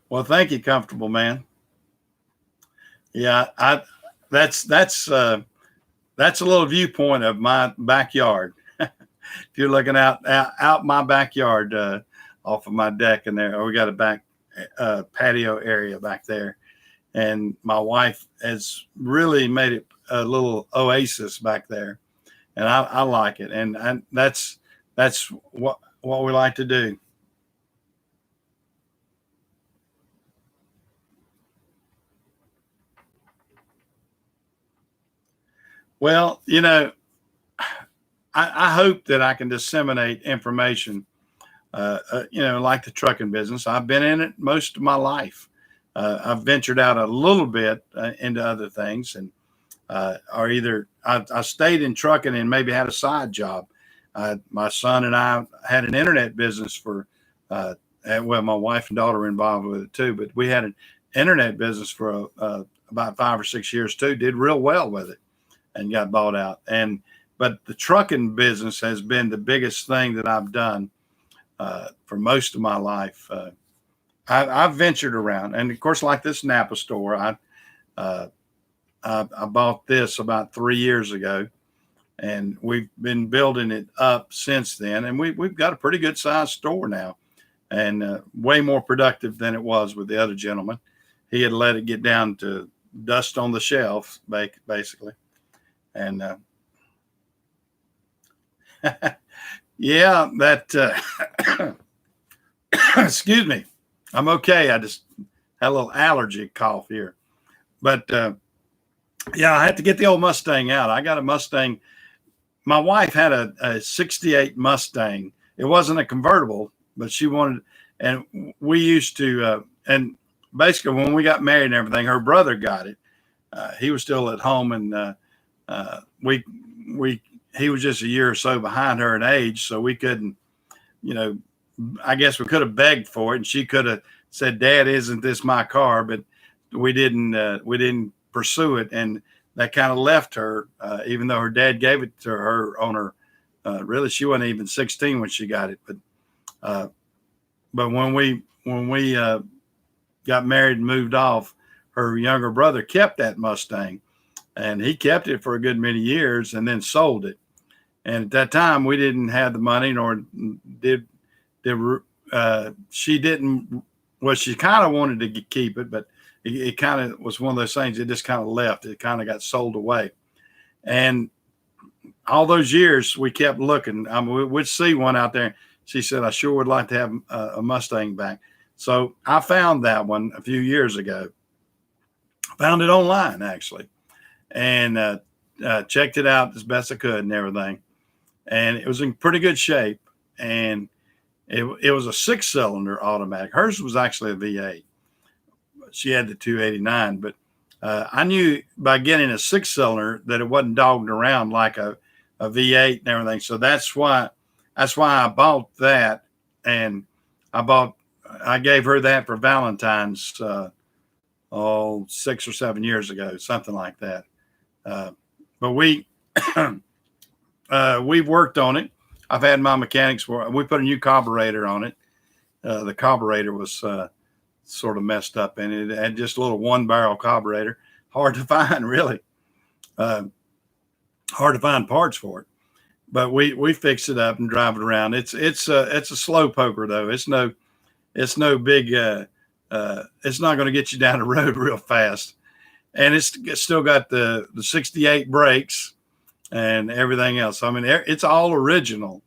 well. Thank you, comfortable man. Yeah, I that's a little viewpoint of my backyard. If you're looking out my backyard off of my deck in there, we got a back patio area back there, and my wife has really made it a little oasis back there, and I like it, and that's what we like to do. Well, I hope that I can disseminate information, like the trucking business. I've been in it most of my life. I've ventured out a little bit into other things, and or either I stayed in trucking and maybe had a side job. My son and I had an internet business well, my wife and daughter were involved with it too, but we had an internet business for about 5 or 6 years too. Did real well with it and got bought out. But the trucking business has been the biggest thing that I've done for most of my life. I've ventured around, and of course, like this Napa store, I bought this about 3 years ago, and we've been building it up since then. And we've got a pretty good sized store now, and way more productive than it was with the other gentleman. He had let it get down to dust on the shelf, basically. And yeah, that excuse me, I'm okay. I just had a little allergy cough here, but yeah, I had to get the old Mustang out. I got a Mustang. My wife had a 68 Mustang. It wasn't a convertible, but she wanted, and we used to, and basically when we got married and everything, her brother got it. He was still at home, and he was just a year or so behind her in age, so we couldn't, I guess we could have begged for it, and she could have said, "Dad, isn't this my car?" But we didn't pursue it, and that kind of left her, even though her dad gave it to her on her. Really, she wasn't even 16 when she got it, but when we got married and moved off, her younger brother kept that Mustang, and he kept it for a good many years, and then sold it. And at that time, we didn't have the money, nor did she didn't. Well, she kind of wanted to keep it, but it kind of was one of those things that just kind of left. It kind of got sold away. And all those years we kept looking. I mean, we'd see one out there. She said, "I sure would like to have a Mustang back." So I found that one a few years ago. Found it online, actually, and checked it out as best I could and everything. And it was in pretty good shape. And it was a 6-cylinder automatic. Hers was actually a V8. She had the 289, but I knew by getting a 6-cylinder that it wasn't dogged around like a V8 and everything. So that's why I bought that, and I gave her that for Valentine's 6 or 7 years ago, something like that. But we've worked on it. I've had my mechanics we put a new carburetor on it. The carburetor was sort of messed up, and it had just a little 1-barrel carburetor. Hard to find, really. Hard to find parts for it. But we fix it up and drive it around. It's a slow poker though. It's no big. It's not going to get you down the road real fast, and it's still got the 68 brakes and everything else. I mean, it's all original,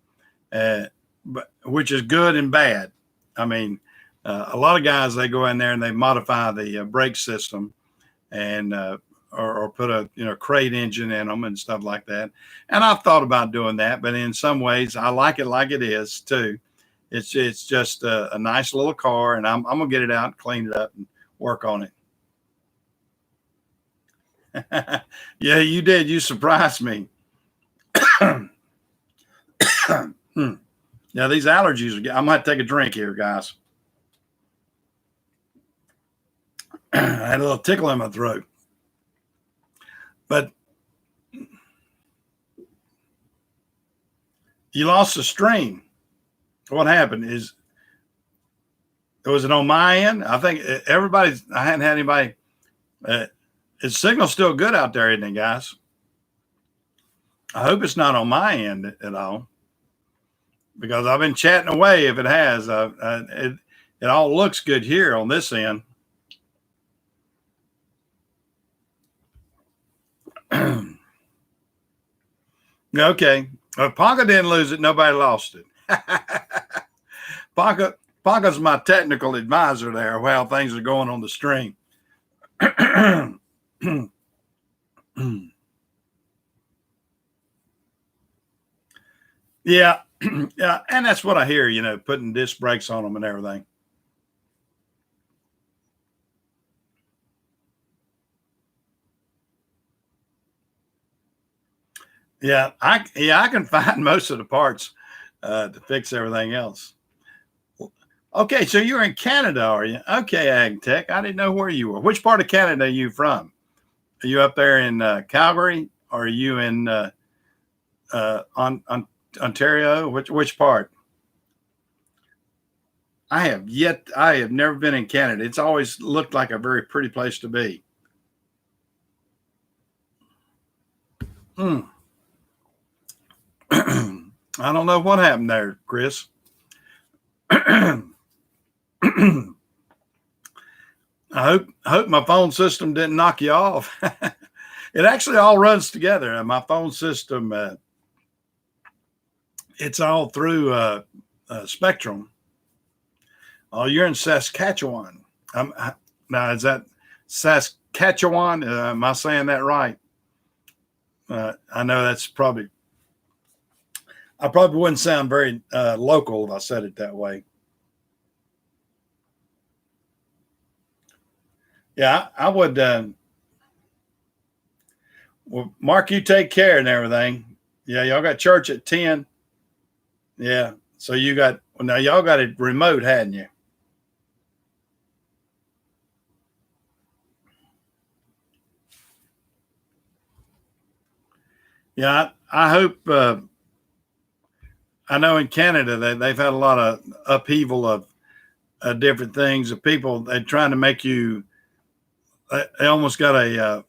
but which is good and bad. I mean, a lot of guys, they go in there and they modify the brake system, and or put a crate engine in them and stuff like that. And I've thought about doing that, but in some ways, I like it like it is too. It's just a nice little car, and I'm gonna get it out and clean it up and work on it. Yeah, you did. You surprised me. Yeah, these allergies are. I might take a drink here, guys. I had a little tickle in my throat, but you lost the stream. What happened was it on my end? I think I hadn't had anybody. His signal's still good out there, isn't it, guys? I hope it's not on my end at all, because I've been chatting away. If it has, it all looks good here on this end. Okay. If Ponca didn't lose it, nobody lost it. Ponca's my technical advisor there while things are going on the stream. Yeah. Yeah. And that's what I hear, putting disc brakes on them and everything. Yeah. I can find most of the parts to fix everything else. Okay. So you're in Canada, are you? Okay. Ag Tech. I didn't know where you were. Which part of Canada are you from? Are you up there in Calgary? Or are you in on Ontario? Which part? I have never been in Canada. It's always looked like a very pretty place to be. Hmm. I don't know what happened there, Chris. I hope my phone system didn't knock you off. It actually all runs together. My phone system, it's all through Spectrum. Oh, you're in Saskatchewan. Now, is that Saskatchewan? Am I saying that right? I know I probably wouldn't sound very local if I said it that way. Yeah, I would. Well, Mark, you take care and everything. Yeah, y'all got church at 10. Yeah. So now y'all got it remote, hadn't you? Yeah, I hope. I know in Canada they've had a lot of upheaval of different things. Of people they're trying to make you. They almost got a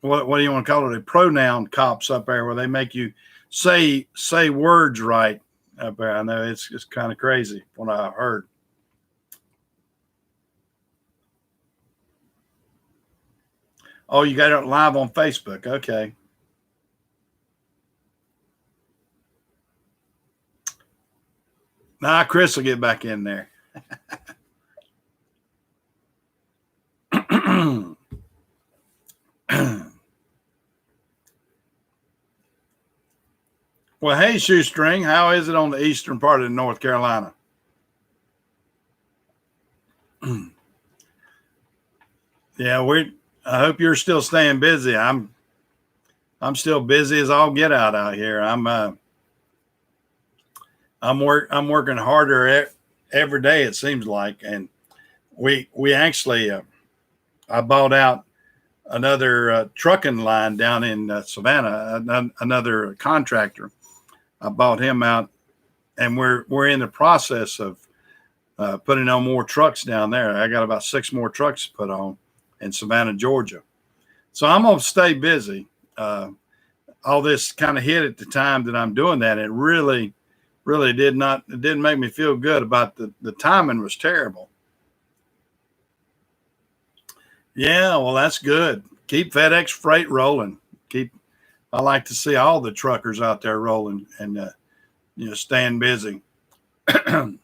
what do you want to call it? A pronoun cops up there where they make you say words right up there. I know it's just kind of crazy what I heard. Oh, you got it live on Facebook. Okay. Nah, Chris will get back in there. Well, hey, Shoestring, how is it on the eastern part of North Carolina? Yeah, I hope you're still staying busy. I'm still busy as all get out here. I'm working harder every day. It seems like, and we actually I bought out another trucking line down in Savannah. Another contractor. I bought him out, and we're in the process of putting on more trucks down there. I got about 6 more trucks to put on in Savannah, Georgia. So I'm gonna stay busy. All this kind of hit at the time that I'm doing that. It really it didn't make me feel good about the timing was terrible. Yeah, well, that's good. Keep FedEx freight rolling. I like to see all the truckers out there rolling and staying busy. I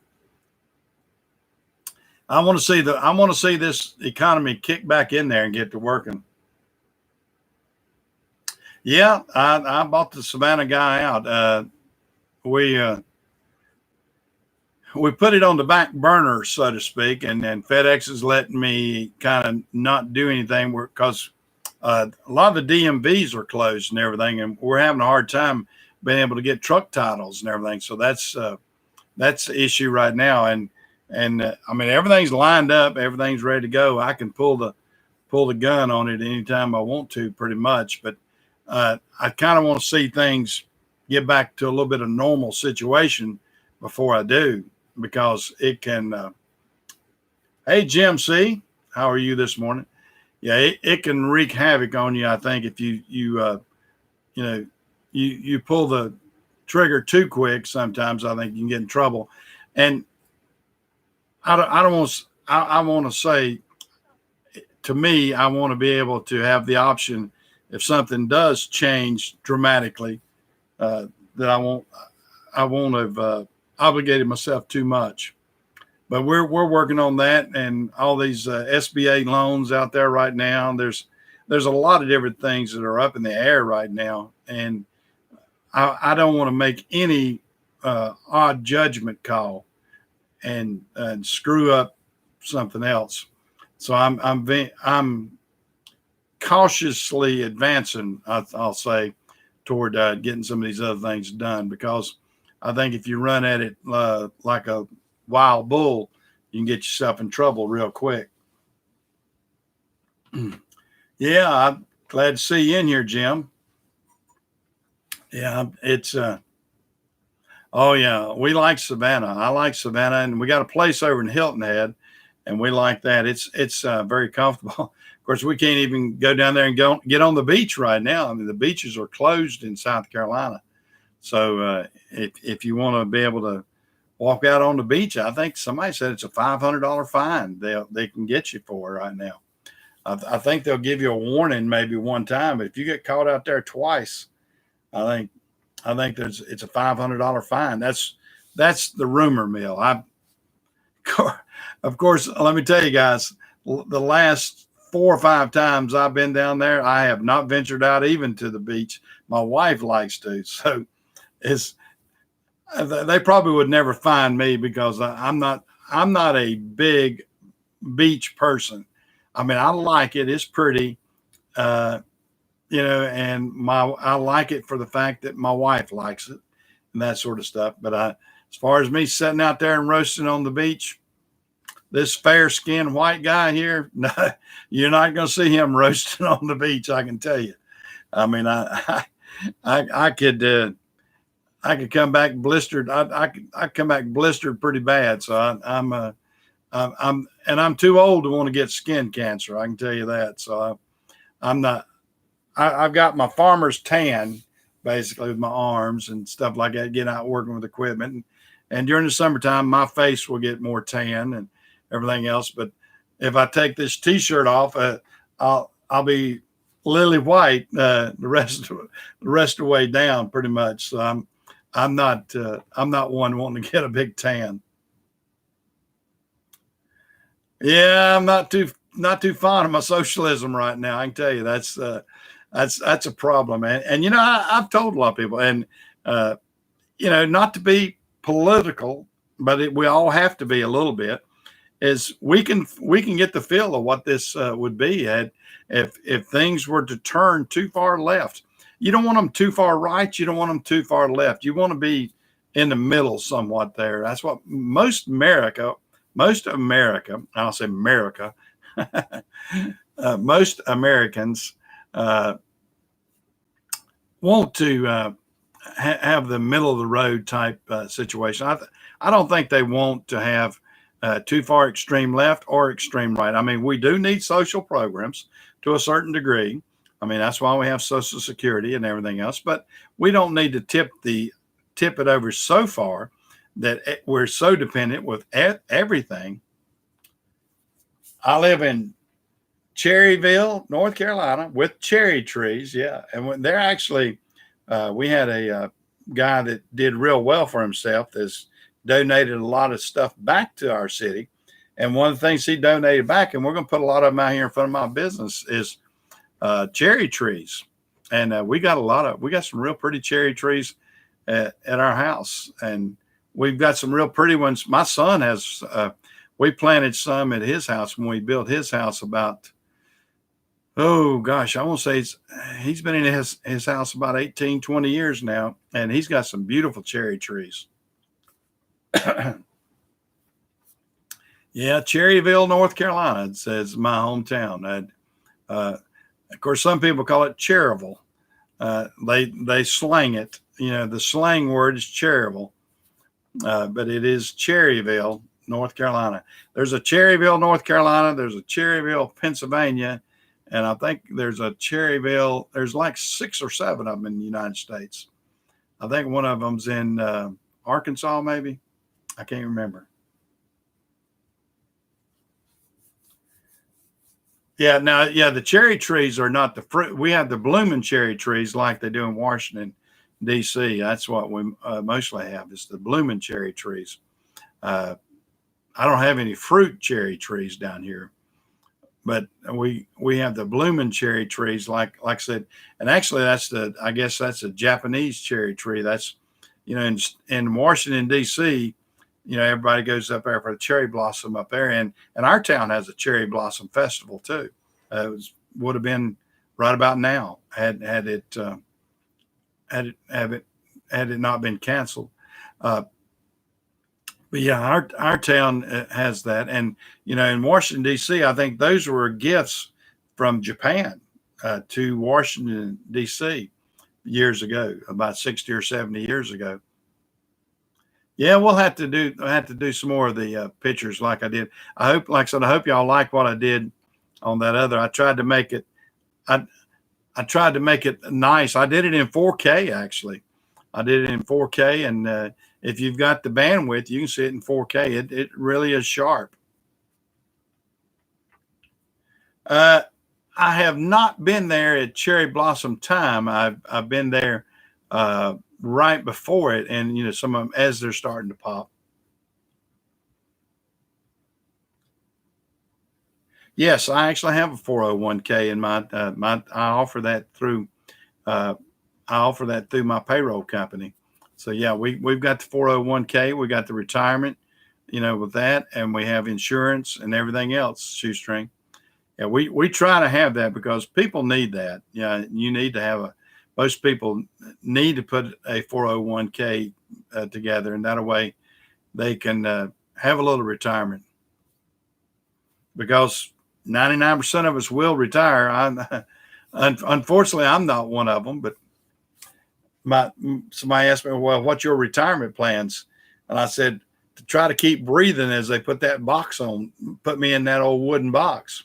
want to see this economy kick back in there and get to working. Yeah, I bought the Savannah guy out. We put it on the back burner, so to speak, and FedEx is letting me kind of not do anything because a lot of the DMVs are closed and everything, and we're having a hard time being able to get truck titles and everything. So that's the issue right now. And I mean, everything's lined up, everything's ready to go. I can pull the gun on it anytime I want to, pretty much. But I kind of want to see things get back to a little bit of normal situation before I do, because it can. Hey, Jim C, how are you this morning? Yeah, it can wreak havoc on you. I think if you pull the trigger too quick, sometimes I think you can get in trouble. And I don't want. I want to say, to me, I want to be able to have the option if something does change dramatically, that I won't have obligated myself too much. But we're working on that, and all these SBA loans out there right now. There's a lot of different things that are up in the air right now, and I don't want to make any odd judgment call and screw up something else. So I'm cautiously advancing, I'll say, toward getting some of these other things done, because I think if you run at it like a wild bull, you can get yourself in trouble real quick. Yeah, I'm glad to see you in here, Jim. Yeah, it's oh yeah, we like Savannah. I like Savannah, and we got a place over in Hilton Head, and we like that. It's very comfortable. Of course, we can't even go down there and get on the beach right now. I mean, the beaches are closed in South Carolina. So if you want to be able to walk out on the beach, I think somebody said it's a $500 fine they can get you for right now. I think they'll give you a warning maybe one time, but if you get caught out there twice, I think it's a $500 fine. That's the rumor mill. Of course, let me tell you guys, the last 4 or 5 times I've been down there, I have not ventured out even to the beach. My wife likes to, so they probably would never find me because I'm not a big beach person. I mean, I like it; it's pretty, and I like it for the fact that my wife likes it and that sort of stuff. But as far as me sitting out there and roasting on the beach, this fair-skinned white guy here, no, you're not going to see him roasting on the beach. I can tell you. I mean, I could come back blistered. I come back blistered pretty bad. So I'm too old to want to get skin cancer. I can tell you that. So I'm not. I've got my farmer's tan, basically, with my arms and stuff like that, getting out working with equipment. And during the summertime, my face will get more tan and everything else. But if I take this T-shirt off, I'll be lily white the rest of the way down, pretty much. So I'm not one wanting to get a big tan. Yeah, I'm not too fond of my socialism right now. I can tell you that's a problem. And I've told a lot of people, and not to be political, but we all have to be a little bit. Is we can get the feel of what this would be if things were to turn too far left. You don't want them too far right. You don't want them too far left. You want to be in the middle somewhat there. That's what most America, I'll say America, most Americans want to have the middle of the road type situation. I don't think they want to have too far extreme left or extreme right. I mean, we do need social programs to a certain degree. I mean, that's why we have Social Security and everything else. But we don't need to tip it over so far that we're so dependent with everything. I live in Cherryville, North Carolina, with cherry trees. Yeah, and when they're actually, we had a guy that did real well for himself. That's donated a lot of stuff back to our city, and one of the things he donated back, and we're going to put a lot of them out here in front of my business, is cherry trees. And we got some real pretty cherry trees at our house, and we've got some real pretty ones. My son has. We planted some at his house when we built his house about, oh gosh, I won't say he's been in his house about 18, 20 years now, and he's got some beautiful cherry trees. Yeah, Cherryville, North Carolina, it says my hometown. Of course, some people call it Cherryville. They slang it. The slang word is Cherryville, but it is Cherryville, North Carolina. There's a Cherryville, North Carolina. There's a Cherryville, Pennsylvania. And I think there's a Cherryville. There's like 6 or 7 of them in the United States. I think one of them's in Arkansas, maybe. I can't remember. Yeah, now, the cherry trees are not the fruit. We have the blooming cherry trees like they do in Washington, D.C. That's what we mostly have, is the blooming cherry trees. I don't have any fruit cherry trees down here, but we have the blooming cherry trees, like I said. And actually, I guess that's a Japanese cherry tree. That's in Washington, D.C., everybody goes up there for the cherry blossom up there. And our town has a cherry blossom festival too. Would have been right about now had it not been canceled. But yeah, our town has that. And, in Washington, D.C., I think those were gifts from Japan to Washington, D.C. years ago, about 60 or 70 years ago. Yeah, we'll have to do some more of the pictures like I did. Like I said, I hope y'all like what I did on that other. I tried to make it, I tried to make it nice. I did it in 4K actually. I did it in 4K, and if you've got the bandwidth, you can see it in 4K. It really is sharp. I have not been there at cherry blossom time. I've been there right before it, and some of them as they're starting to pop. Yes, I actually have a 401k in my I offer that through my payroll company. So yeah, we've got the 401k, we got the retirement, with that, and we have insurance and everything else, shoestring. Yeah, we try to have that because people need that. Yeah, you need to have most people need to put a 401k together, and that way they can have a little retirement, because 99% of us will retire. Unfortunately, I'm not one of them, but somebody asked me, well, what's your retirement plans? And I said, to try to keep breathing as they put me in that old wooden box.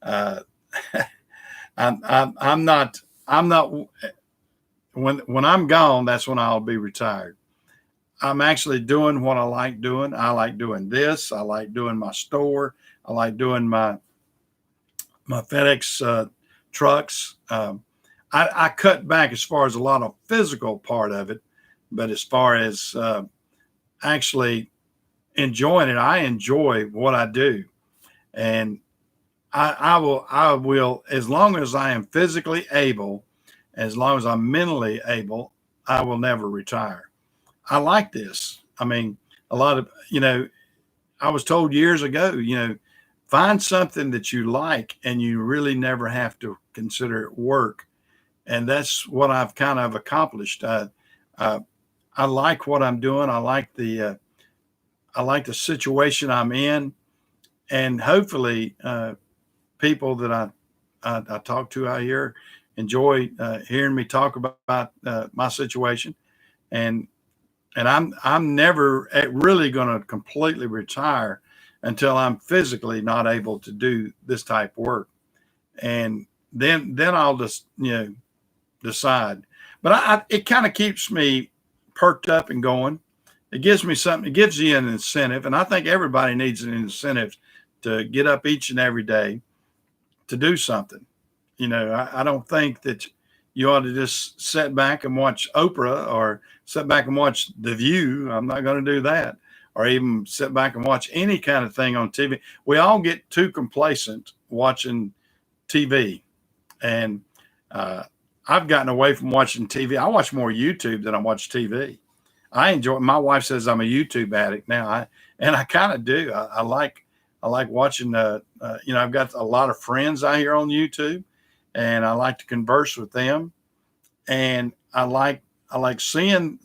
I'm not, when I'm gone, that's when I'll be retired. I'm actually doing what I like doing. I like doing this. I like doing my store. I like doing my FedEx trucks. I cut back as far as a lot of physical part of it, but as far as actually enjoying it, I enjoy what I do, and I will, as long as I am physically able, as long as I'm mentally able, I will never retire. I like this. I mean, a lot of, I was told years ago, find something that you like and you really never have to consider it work. And that's what I've kind of accomplished. I like what I'm doing. I like the situation I'm in, and hopefully people that I talk to out here enjoy hearing me talk about my situation. And I'm never really going to completely retire until I'm physically not able to do this type of work, and then I'll just decide. But it kind of keeps me perked up and going. It gives me something. It gives you an incentive, and I think everybody needs an incentive to get up each and every day to do something. I don't think that you ought to just sit back and watch Oprah or sit back and watch The View. I'm not going to do that. Or even sit back and watch any kind of thing on TV. We all get too complacent watching TV. And I've gotten away from watching TV. I watch more YouTube than I watch TV. I enjoy. My wife says I'm a YouTube addict now. I kind of do. I like watching. I've got a lot of friends out here on YouTube, and I like to converse with them. And I like seeing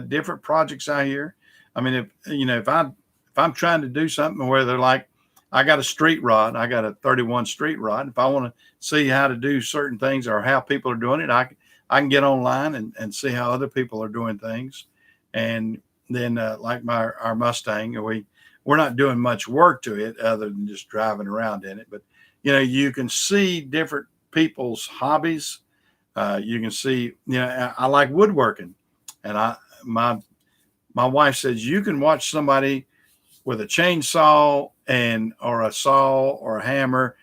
different projects out here. I mean, if I'm trying to do something where they're like, I got a street rod, I got a 31 street rod. If I want to see how to do certain things or how people are doing it, I can get online and see how other people are doing things. And then like our Mustang, we're not doing much work to it other than just driving around in it. But you can see different people's hobbies. You can see, I like woodworking, and my wife says you can watch somebody with a chainsaw or a saw or a hammer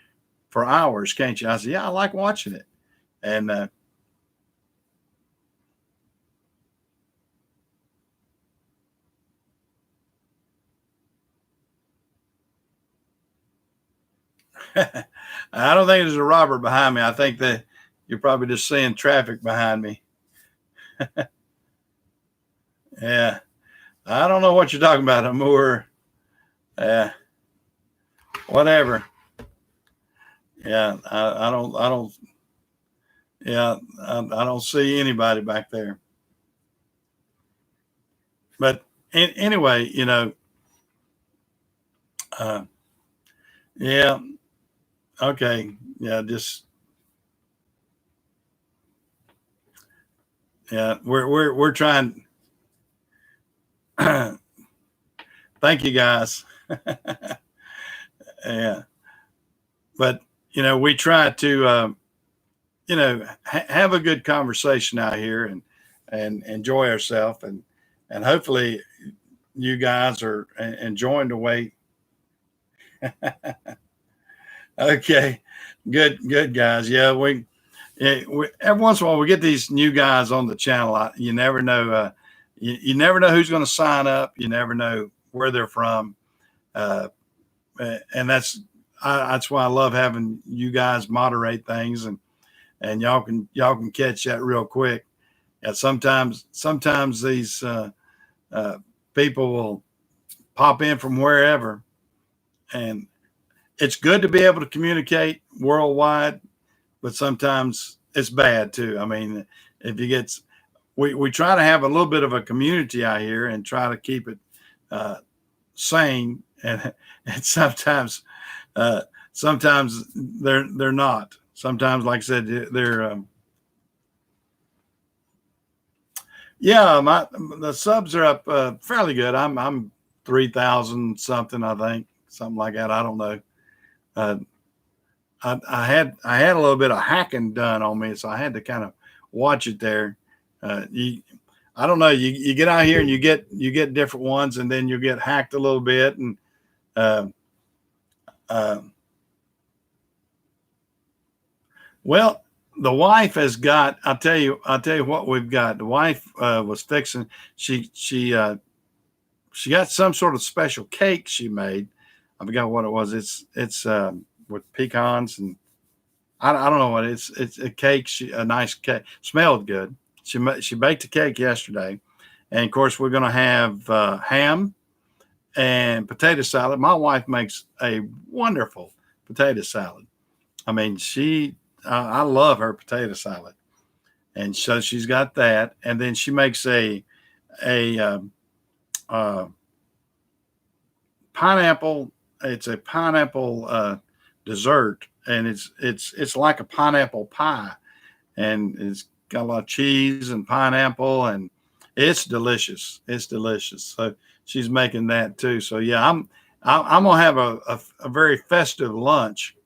for hours, can't you? I said, yeah, I like watching it. And I don't think there's a robber behind me. I think that you're probably just seeing traffic behind me. Yeah. I don't know what you're talking about, Amur. Whatever. Yeah. I don't, yeah, I don't see anybody back there. But anyway, uh, yeah. Okay. Yeah. Yeah. We're trying. Thank you guys. Yeah. But, we try to, have a good conversation out here and enjoy ourselves and hopefully you guys are enjoying the way. Okay, good guys. Yeah, we every once in a while we get these new guys on the channel. You never know. You never know who's going to sign up. You never know where they're from, uh, and that's why I love having you guys moderate things and y'all can catch that real quick. Yeah, sometimes these uh, people will pop in from wherever, and it's good to be able to communicate worldwide, but sometimes it's bad too. I mean, if you get, we try to have a little bit of a community out here and try to keep it uh, sane, and uh, sometimes they're not. Sometimes, like I said, they're yeah. The subs are up fairly good. I'm 3,000 something, I think, something like that. I don't know. Uh, I had a little bit of hacking done on me, so I had to kind of watch it there. I don't know. You get out here and you get different ones, and then you get hacked a little bit. And uh, uh, well, the wife has got. I'll tell you what we've got. The wife was fixing. She got some sort of special cake she made. I forgot what it was. It's with pecans and I don't know what it's a cake. A nice cake, smelled good. She baked a cake yesterday, and of course we're going to have ham and potato salad. My wife makes a wonderful potato salad. I mean, I love her potato salad, and so she's got that, and then she makes a uh, pineapple. It's a pineapple dessert, and it's like a pineapple pie, and it's got a lot of cheese and pineapple, and it's delicious. It's delicious. So she's making that too. So yeah, I'm gonna have a very festive lunch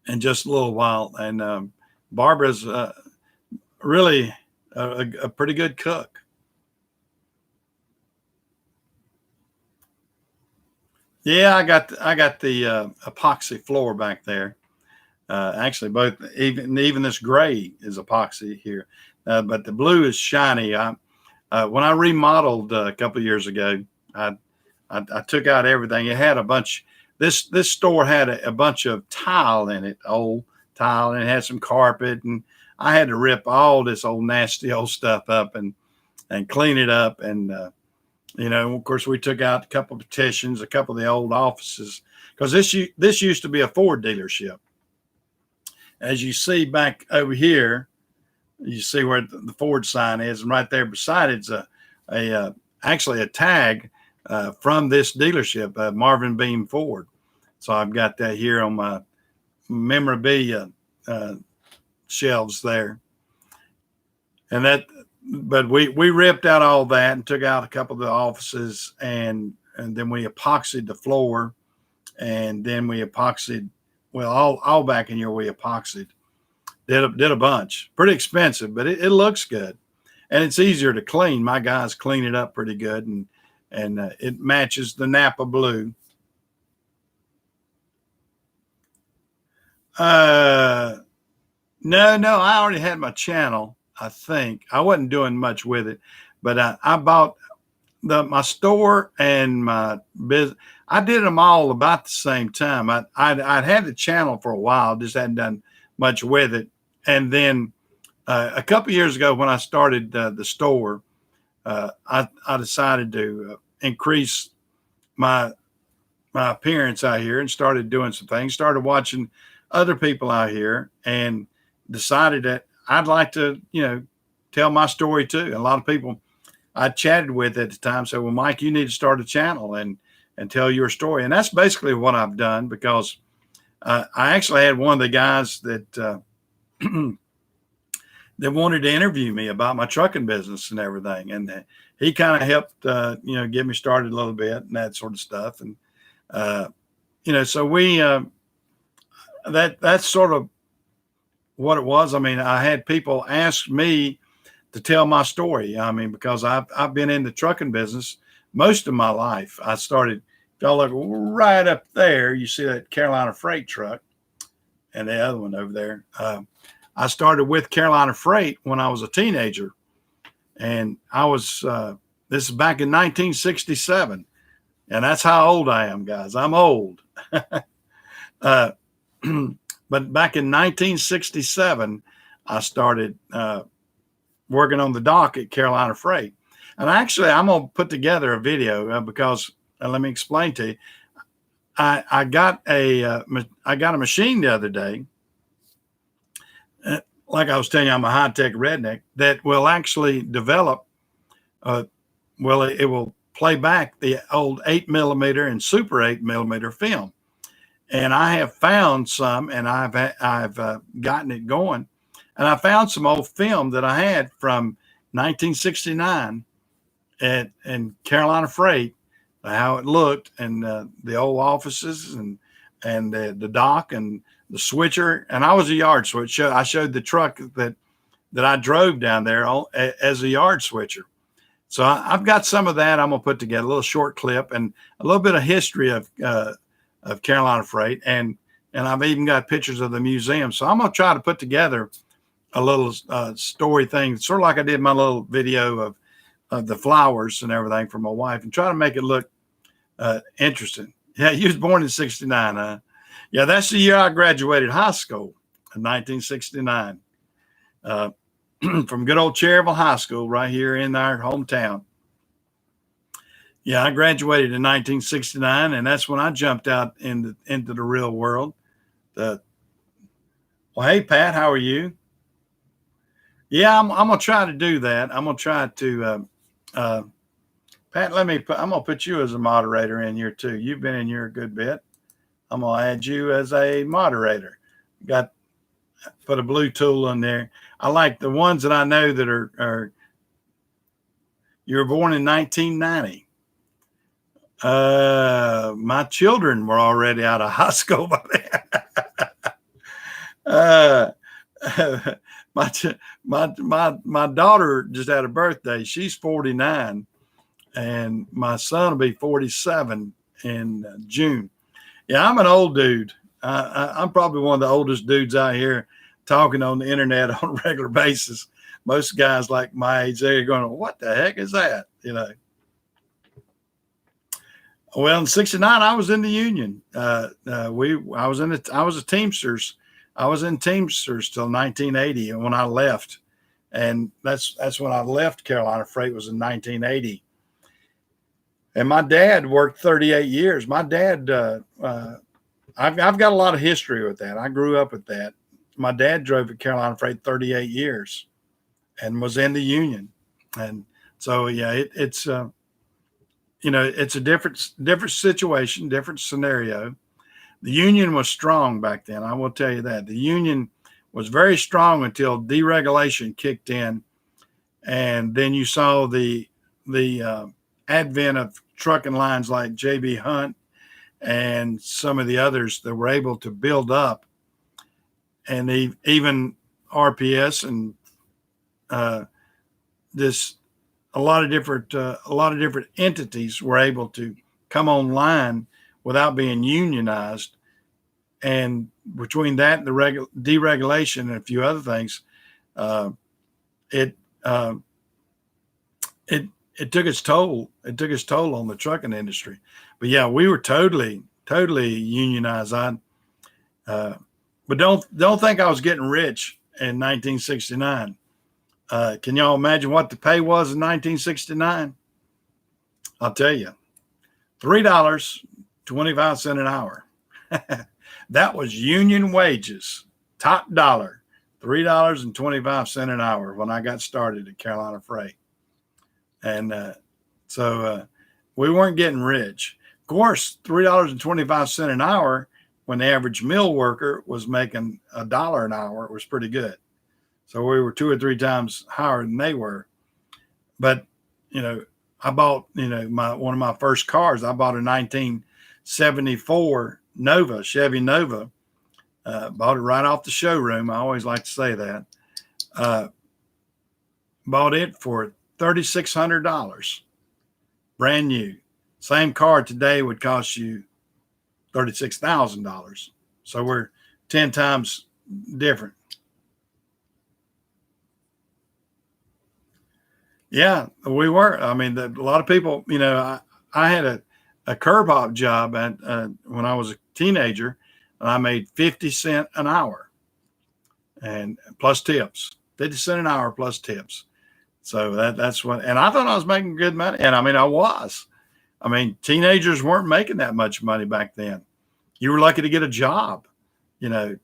in just a little while, and Barbara's really a pretty good cook. Yeah, I got the epoxy floor back there. Actually, both even this gray is epoxy here, but the blue is shiny. When I remodeled a couple of years ago, I, I took out everything. It had a bunch. This store had a bunch of tile in it, old tile, and it had some carpet, and I had to rip all this old nasty old stuff up and clean it up. And of course, we took out a couple of petitions, a couple of the old offices, because this used to be a Ford dealership. As you see back over here, you see where the Ford sign is, and right there beside it's actually a tag from this dealership, Marvin Beam Ford. So I've got that here on my memorabilia shelves there, and but we ripped out all that and took out a couple of the offices, and then we epoxied the floor, and then we epoxied, well, all back in here we epoxied. Did a bunch. Pretty expensive, but it looks good, and it's easier to clean. My guys clean it up pretty good, and it matches the Napa blue. No, I already had my channel. I think I wasn't doing much with it, but I bought my store and my business. I did them all about the same time. I'd had the channel for a while, just hadn't done much with it. And then a couple years ago, when I started the store, I decided to increase my appearance out here and started doing some things, started watching other people out here, and decided that I'd like to, tell my story too. And a lot of people I chatted with at the time said, well, Mike, you need to start a channel and tell your story. And that's basically what I've done, because I actually had one of the guys that that wanted to interview me about my trucking business and everything. And he kind of helped, get me started a little bit and that sort of stuff. And, so we, that's sort of what it was. I mean, I had people ask me to tell my story. I mean, because I've been in the trucking business most of my life. I started, if y'all look right up there, you see that Carolina freight truck and the other one over there. I started with Carolina Freight when I was a teenager, and I was, this is back in 1967. And that's how old I am, guys. I'm old. But back in 1967, I started working on the dock at Carolina Freight. And actually, I'm going to put together a video because let me explain to you. I got a machine the other day. Like I was telling you, I'm a high-tech redneck that will actually develop. It will play back the old 8mm and Super 8mm film. And I have found some, and I've gotten it going. And I found some old film that I had from 1969 in Carolina Freight, how it looked, and the old offices and the dock and the switcher. And I was a yard switcher. I showed the truck that I drove down there as a yard switcher. So I've got some of that. I'm gonna put together a little short clip and a little bit of history of Carolina Freight, and I've even got pictures of the museum. So I'm gonna try to put together a little story thing, sort of like I did my little video of the flowers and everything for my wife, and try to make it look interesting. Yeah, you was born in '69, huh? Yeah, that's the year I graduated high school, in 1969. From good old Cherryville High School right here in our hometown. Yeah, I graduated in 1969, and that's when I jumped out into the real world. Well, hey, Pat, how are you? Yeah, I'm gonna try to do that. I'm gonna try to, Pat. I'm gonna put you as a moderator in here too. You've been in here a good bit. I'm gonna add you as a moderator. Put a blue tool on there. I like the ones that I know that are you were born in 1990. My children were already out of high school by then. My daughter just had a birthday. She's 49, and my son will be 47 in June. Yeah, I'm an old dude. I'm probably one of the oldest dudes out here talking on the internet on a regular basis. Most guys like my age, they're going, what the heck is that? Well, in '69, I was in the union. I was a Teamsters. I was in Teamsters till 1980, and when I left, and that's when I left Carolina Freight, was in 1980. And my dad worked 38 years. My dad, I've got a lot of history with that. I grew up with that. My dad drove at Carolina Freight 38 years and was in the union. And so, yeah, it's a different situation, different scenario. The union was strong back then. I will tell you that. The union was very strong until deregulation kicked in. And then you saw the advent of trucking lines like J.B. Hunt and some of the others that were able to build up, and even RPS and a lot of different entities were able to come online without being unionized. And between that and the deregulation and a few other things, it took its toll. It took its toll on the trucking industry. But yeah, we were totally unionized. But don't think I was getting rich in 1969. Can y'all imagine what the pay was in 1969? I'll tell you, $3.25 an hour. That was union wages, top dollar, $3.25 an hour when I got started at Carolina Freight. And so we weren't getting rich. Of course, $3.25 an hour when the average mill worker was making $1 an hour, it was pretty good. So we were 2 or 3 times higher than they were. But, I bought, one of my first cars. I bought a 1974 Nova, Chevy Nova. Bought it right off the showroom. I always like to say that. Bought it for $3,600, brand new. Same car today would cost you $36,000. So we're 10 times different. Yeah, we were. I mean, a lot of people, I had a curb hop job when I was a teenager, and I made 50 cents an hour and plus tips, 50 cents an hour plus tips. So that's what, and I thought I was making good money. And I mean, I was. I mean, teenagers weren't making that much money back then. You were lucky to get a job, that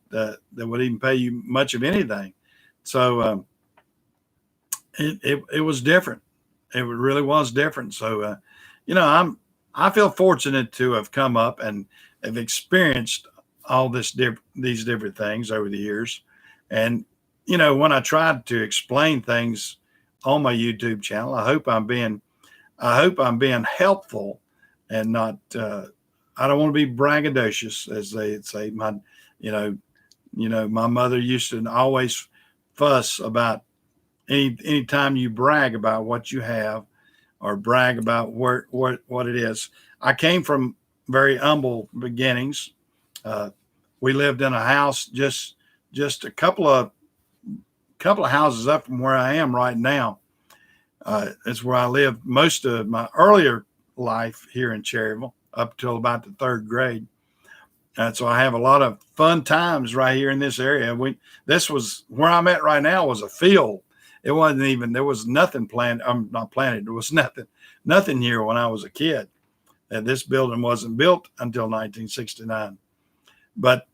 would even pay you much of anything. So it was different. It really was different. So, I feel fortunate to have come up and have experienced all these different things over the years. And, when I tried to explain things on my YouTube channel, I hope I'm being helpful and not, I don't want to be braggadocious, as they say. My mother used to always fuss about anytime you brag about what you have or brag about what it is. I came from very humble beginnings. We lived in a house just a couple of houses up from where I am right now. It's where I lived most of my earlier life here in Cherryville up till about the 3rd grade. So I have a lot of fun times right here in this area. This was where I'm at right now was a field. It wasn't even, there was nothing planned. I'm not planted. There was nothing here when I was a kid. And this building wasn't built until 1969. But,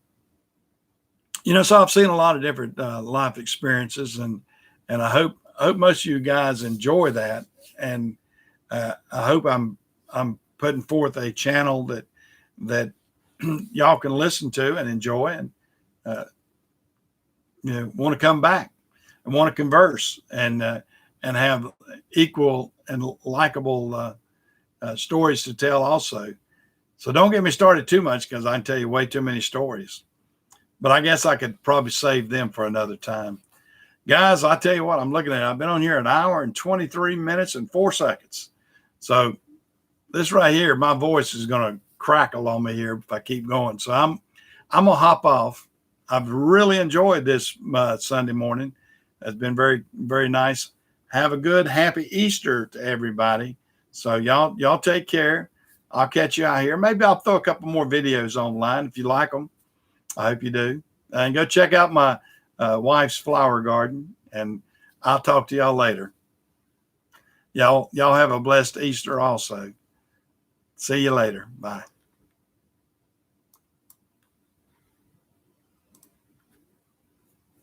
so I've seen a lot of different life experiences, and I hope most of you guys enjoy that. And I hope I'm putting forth a channel that y'all can listen to and enjoy, and want to come back and want to converse and have equal and likable stories to tell also. So don't get me started too much, because I can tell you way too many stories. But I guess I could probably save them for another time. Guys, I tell you what, I'm looking at it. I've been on here 1 hour and 23 minutes and 4 seconds. So this right here, my voice is going to crackle on me here if I keep going. So I'm going to hop off. I've really enjoyed this Sunday morning. It's been very, very nice. Have a good, happy Easter to everybody. So y'all take care. I'll catch you out here. Maybe I'll throw a couple more videos online if you like them. I hope you do. And go check out my wife's flower garden, and I'll talk to y'all later. Y'all have a blessed Easter also. See you later. Bye.